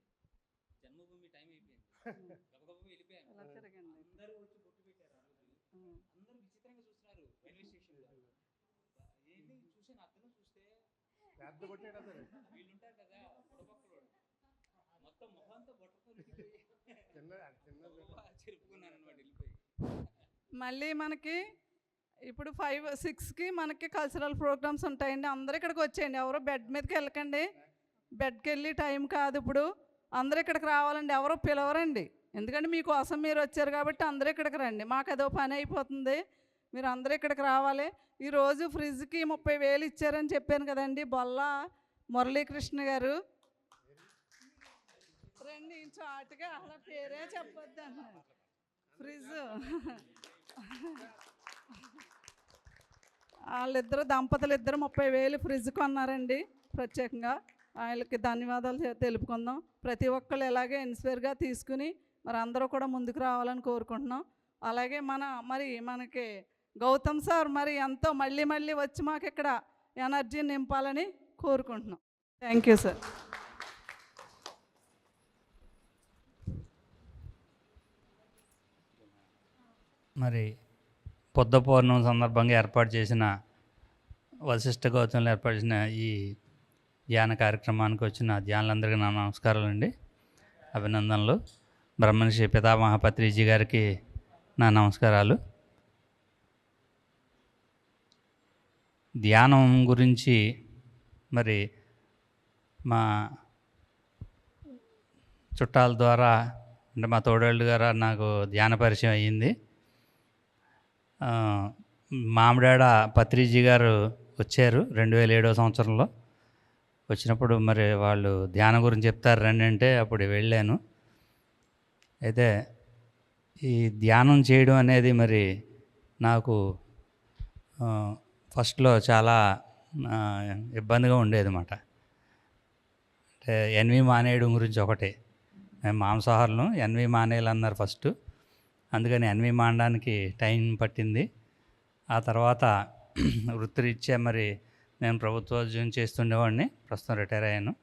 జన్మభూమి టైం అయిపోయింది, గబగబా వెళ్ళిపోయాను. ఇలా తిరగండి. అందరూ వచ్చి బొట్టు పెట్టారు ఆ రోజు. అందరూ విచిత్రంగా చూస్తున్నారు రైల్వే స్టేషన్లో. ఏంటి చూసాను, అద్దం చూస్తే పెద్ద కొట్టాడు సరే వీళ్ళు ఉంటారు కదా బుడపక్కలు, మొత్తం మొహంతో బొట్టతో చెరుపుకున్నాను అనమాట వెళ్ళిపోయి. మళ్ళీ మనకి ఇప్పుడు 5, 6కి మనకి కల్చరల్ ప్రోగ్రామ్స్ ఉంటాయండి. అందరూ ఇక్కడికి వచ్చేయండి, ఎవరో బెడ్ మీదకి వెళ్ళకండి, బెడ్కి వెళ్ళి టైం కాదు ఇప్పుడు. అందరూ ఇక్కడికి రావాలండి, ఎవరో పిలవరండి, ఎందుకంటే మీకోసం మీరు వచ్చారు కాబట్టి అందరూ ఇక్కడికి రండి. మాకు అదో పని అయిపోతుంది, మీరు అందరూ ఇక్కడికి రావాలి. ఈరోజు ఫ్రిడ్జ్కి 30,000 ఇచ్చారని చెప్పాను కదండి, బొల్ల మురళీకృష్ణ గారు రండి. చాటుగా అలా పేరే చెప్పొద్దు అన్నారు. ఫ్రిడ్జ్ వాళ్ళిద్దరు దంపతులు 30,000 ఫ్రిడ్జ్ కొన్నారండి. ప్రత్యేకంగా వాళ్ళకి ధన్యవాదాలు తెలుపుకుందాం. ప్రతి ఒక్కళ్ళు ఇలాగే ఇన్స్పైర్గా తీసుకుని మరి అందరూ కూడా ముందుకు రావాలని కోరుకుంటున్నాం. అలాగే మనకి గౌతమ్ సార్ మరి ఎంతో మళ్ళీ మళ్ళీ వచ్చి మాకు ఇక్కడ ఎనర్జీ నింపాలని కోరుకుంటున్నాం. Thank you sir. మరి పొద్దు పౌర్ణమి సందర్భంగా ఏర్పాటు చేసిన వశిష్ఠ గౌతంలో ఏర్పాటు చేసిన ఈ ధ్యాన కార్యక్రమానికి వచ్చిన ధ్యానులందరికీ నా నమస్కారాలు అండి, అభినందనలు. బ్రహ్మర్షి పితామహ పత్రిజీ గారికి నా నమస్కారాలు. ధ్యానం గురించి మరి మా చుట్టాల ద్వారా అంటే మా తోడేళ్ళు ద్వారా నాకు ధ్యాన పరిచయం అయ్యింది. మామిడాడ పత్రిజీ గారు వచ్చారు 2007 సంవత్సరంలో. వచ్చినప్పుడు మరి వాళ్ళు ధ్యానం గురించి చెప్తారు రండి అంటే అప్పుడు వెళ్ళాను. అయితే ఈ ధ్యానం చేయడం అనేది మరి నాకు ఫస్ట్లో చాలా ఇబ్బందిగా ఉండేది అన్నమాట. అంటే ఎన్వి మానేయడం గురించి ఒకటి, మేము మాంసాహారులను ఎన్వి మానేయాలన్నారు ఫస్ట్, అందుకని ఎన్వి మానడానికి టైం పట్టింది. ఆ తర్వాత వృత్తిరీత్యా మరి నేను ప్రభుత్వ ఉద్యోగం చేస్తుండేవాడిని, ప్రస్తుతం రిటైర్ అయ్యాను.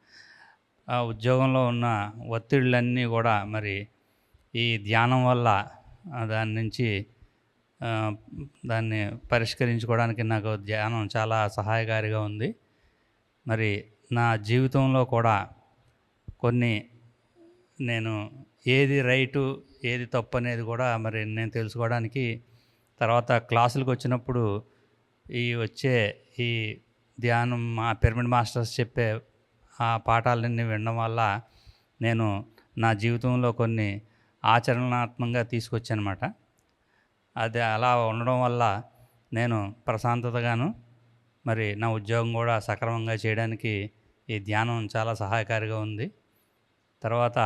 ఆ ఉద్యోగంలో ఉన్న ఒత్తిళ్ళన్నీ కూడా మరి ఈ ధ్యానం వల్ల దాని నుంచి దాన్ని పరిష్కరించుకోవడానికి నాకు ధ్యానం చాలా సహాయకారిగా ఉంది. మరి నా జీవితంలో కూడా కొన్ని నేను ఏది రైటు ఏది తప్పు అనేది కూడా మరి నేను తెలుసుకోవడానికి తర్వాత క్లాసులకు వచ్చినప్పుడు ఈ ధ్యానం మా పిరమిడ్ మాస్టర్స్ చెప్పే ఆ పాఠాలన్నీ వినడం వల్ల నేను నా జీవితంలో కొన్ని ఆచరణాత్మకంగా తీసుకొచ్చానమాట. అది అలా ఉండడం వల్ల నేను ప్రశాంతతగాను మరి నా ఉద్యోగం కూడా సక్రమంగా చేయడానికి ఈ ధ్యానం చాలా సహాయకారిగా ఉంది. తర్వాత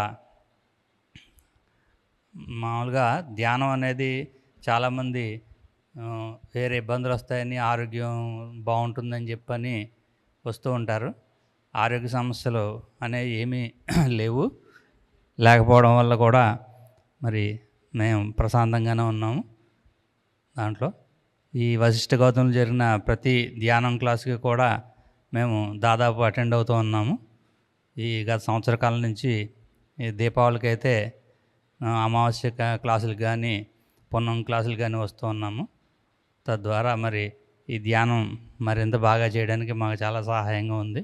మామూలుగా ధ్యానం అనేది చాలామంది వేరే ఇబ్బందులు వస్తాయని, ఆరోగ్యం బాగుంటుందని చెప్పని వస్తూ ఉంటారు. ఆరోగ్య సమస్యలు అనేవి ఏమీ లేవు. లేకపోవడం వల్ల కూడా మరి మేము ప్రశాంతంగానే ఉన్నాము. దాంట్లో ఈ వశిష్ఠ గౌతములు జరిగిన ప్రతి ధ్యానం క్లాస్కి కూడా మేము దాదాపు అటెండ్ అవుతూ ఉన్నాము. ఈ గత సంవత్సర కాలం నుంచి ఈ దీపావళికి అయితే అమావాస్య క్లాసులకు కానీ పున్నం క్లాసులు కానీ వస్తూ ఉన్నాము. తద్వారా మరి ఈ ధ్యానం మరింత బాగా చేయడానికి మాకు చాలా సహాయంగా ఉంది.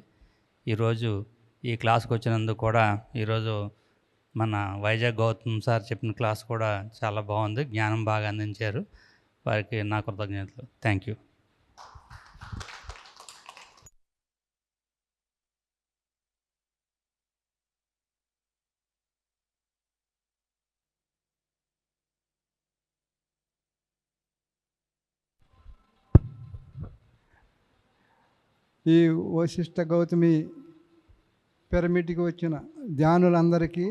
ఈరోజు ఈ క్లాస్కి వచ్చినందుకు కూడా ఈరోజు మన వైజాగ్ గౌతమ్ సార్ చెప్పిన క్లాస్ కూడా చాలా బాగుంది. జ్ఞానం బాగా అందించారు. వారికి నా కృతజ్ఞతలు. Thank you. ఈ వశిష్ఠ గౌతమి పిరమిడ్కి వచ్చిన ధ్యానులందరికీ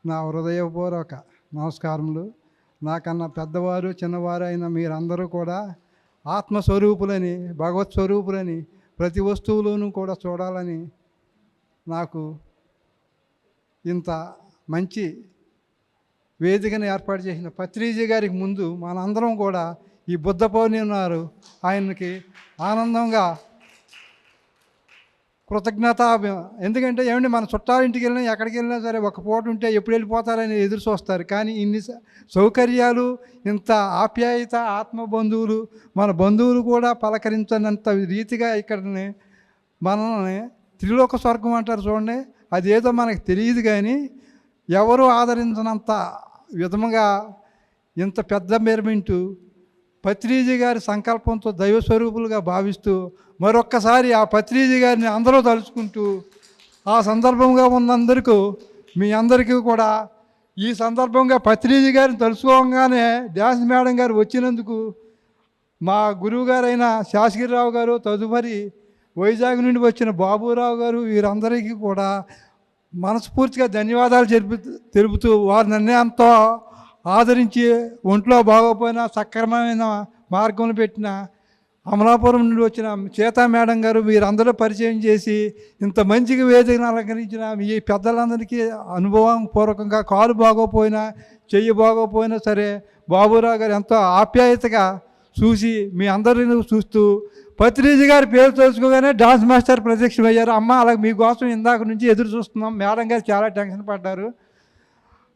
నా హృదయపూర్వక నమస్కారములు. నాకన్నా పెద్దవారు చిన్నవారు అయిన మీరందరూ కూడా ఆత్మస్వరూపులని, భగవత్ స్వరూపులని, ప్రతి వస్తువులోనూ కూడా చూడాలని నాకు ఇంత మంచి వేదికను ఏర్పాటు చేసిన పత్రిజీ గారికి ముందు మనందరం కూడా ఈ బుద్ధ పౌర్ణమి నాడు ఆయనకి ఆనందంగా కృతజ్ఞత. ఎందుకంటే ఏమండి, మన చుట్టాలింటికి వెళ్ళినా ఎక్కడికి వెళ్ళినా సరే ఒక పూట ఉంటే ఎప్పుడు వెళ్ళిపోతారని ఎదురు చూస్తారు. కానీ ఇన్ని సౌకర్యాలు, ఇంత ఆప్యాయత, ఆత్మబంధువులు, మన బంధువులు కూడా పలకరించనంత రీతిగా ఇక్కడని మనల్ని త్రిలోక స్వర్గం అంటారు చూడండి. అదేదో మనకు తెలియదు కానీ ఎవరు ఆదరించినంత విధముగా ఇంత పెద్ద మెరమింటూ పత్రిజీ గారి సంకల్పంతో దైవస్వరూపులుగా భావిస్తూ మరొక్కసారి ఆ పత్రిజీ గారిని అందరూ తలుచుకుంటూ ఆ సందర్భంగా ఉన్నందరికీ మీ అందరికీ కూడా ఈ సందర్భంగా పత్రిజీ గారిని తలుచుకోగానే డ్యాన్స్ మేడం గారు వచ్చినందుకు మా గురువు గారైన శాసగిరిరావు గారు, తదుపరి వైజాగ్ నుండి వచ్చిన బాబురావు గారు, వీరందరికీ కూడా మనస్ఫూర్తిగా ధన్యవాదాలు తెలుపుతూ వారు నన్నే ఎంతో ఆదరించి ఒంట్లో బాగోపోయినా సక్రమమైన మార్గంలో పెట్టిన అమలాపురం నుండి వచ్చిన చేతా మేడం గారు, వీరందరూ పరిచయం చేసి ఇంత మంచిగా వేదికను అలంకరించిన మీ పెద్దలందరికీ అనుభవం పూర్వకంగా కాలు బాగోపోయినా చెయ్యి బాగోపోయినా సరే బాబురావు గారు ఎంతో ఆప్యాయతగా చూసి మీ అందరిని చూస్తూ పత్రిజీ గారి పేరు తెలుసుకోగానే డాన్స్ మాస్టర్ ప్రత్యక్షమయ్యారు. అమ్మ అలాగే మీకోసం ఇందాక నుంచి ఎదురు చూస్తున్నాం. మేడం గారు చాలా టెన్షన్ పడ్డారు.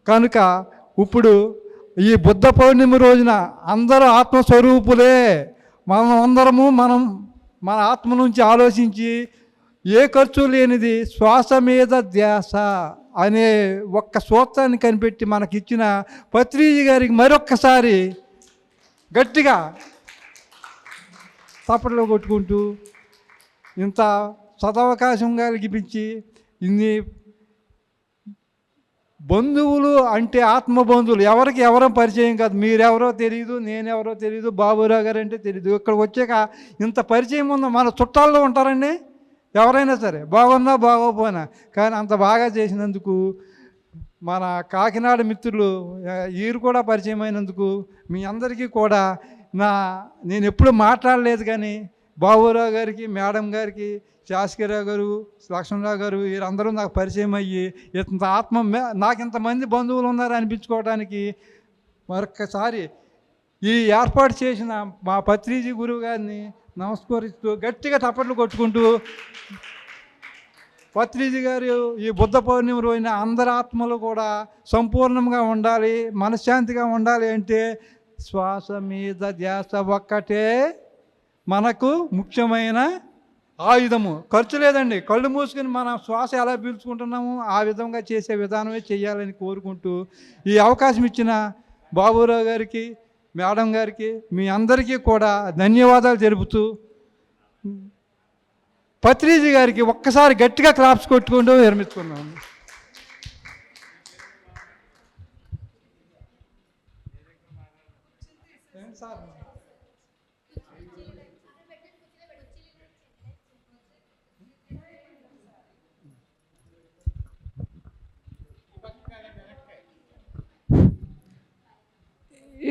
కనుక ఇప్పుడు ఈ బుద్ధ పౌర్ణమి రోజున అందరూ ఆత్మస్వరూపులే. మనం మన ఆత్మ నుంచి ఆలోచించి ఏ ఖర్చు లేనిది శ్వాస మీద ధ్యాస అనే ఒక్క సూత్రాన్ని కనిపెట్టి మనకిచ్చిన పత్రిజీ గారికి మరొక్కసారి గట్టిగా తప్పట్లో కొట్టుకుంటూ ఇంత సదవకాశం కలిగించి ఇన్ని బంధువులు అంటే ఆత్మబంధువులు ఎవరికి ఎవరో పరిచయం కాదు. మీరెవరో తెలియదు, నేనెవరో తెలియదు, బాబురావు గారు అంటే తెలియదు. ఇక్కడ వచ్చాక ఇంత పరిచయం ఉందో మన చుట్టాల్లో ఉంటారండి ఎవరైనా సరే, బాగున్నా బాగోపోయినా. కానీ అంత బాగా చేసినందుకు మన కాకినాడ మిత్రులు వీరు కూడా పరిచయం అయినందుకు మీ అందరికీ కూడా నేను ఎప్పుడు మాట్లాడలేదు కానీ బాబురావు గారికి, మేడం గారికి, శాసగిరావు గారు, లక్ష్మణరావు గారు వీరందరూ నాకు పరిచయం అయ్యి ఇంత నాకు ఇంతమంది బంధువులు ఉన్నారు అనిపించుకోవడానికి మరొక్కసారి ఈ ఏర్పాటు చేసిన మా పత్రిజీ గురువు గారిని నమస్కరిస్తూ గట్టిగా తప్పట్లు కొట్టుకుంటూ పత్రిజీ గారు ఈ బుద్ధ పౌర్ణమి రోజున అందరి ఆత్మలు కూడా సంపూర్ణంగా ఉండాలి, మనశ్శాంతిగా ఉండాలి అంటే శ్వాస మీద ధ్యాస ఒక్కటే మనకు ముఖ్యమైన ఆయుధము. ఖర్చు లేదండి. కళ్ళు మూసుకుని మన శ్వాస ఎలా పీల్చుకుంటున్నామో ఆ విధంగా చేసే విధానమే చేయాలని కోరుకుంటూ ఈ అవకాశం ఇచ్చిన బాబురావు గారికి, మేడం గారికి, మీ అందరికీ కూడా ధన్యవాదాలు తెలుపుతూ పత్రిజీ గారికి ఒక్కసారి గట్టిగా క్లాప్స్ కొట్టుకుంటూ విరమించుకున్నాము.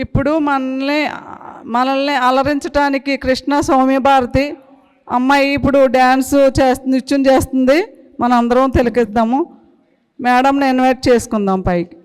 ఇప్పుడు మనల్ని మనల్ని అలరించడానికి కృష్ణ సౌమ్యభారతి అమ్మాయి ఇప్పుడు డ్యాన్స్ నృత్యం చేస్తుంది. మనందరం తిలకిద్దాము. మేడంని ఇన్వైట్ చేసుకుందాం పైకి.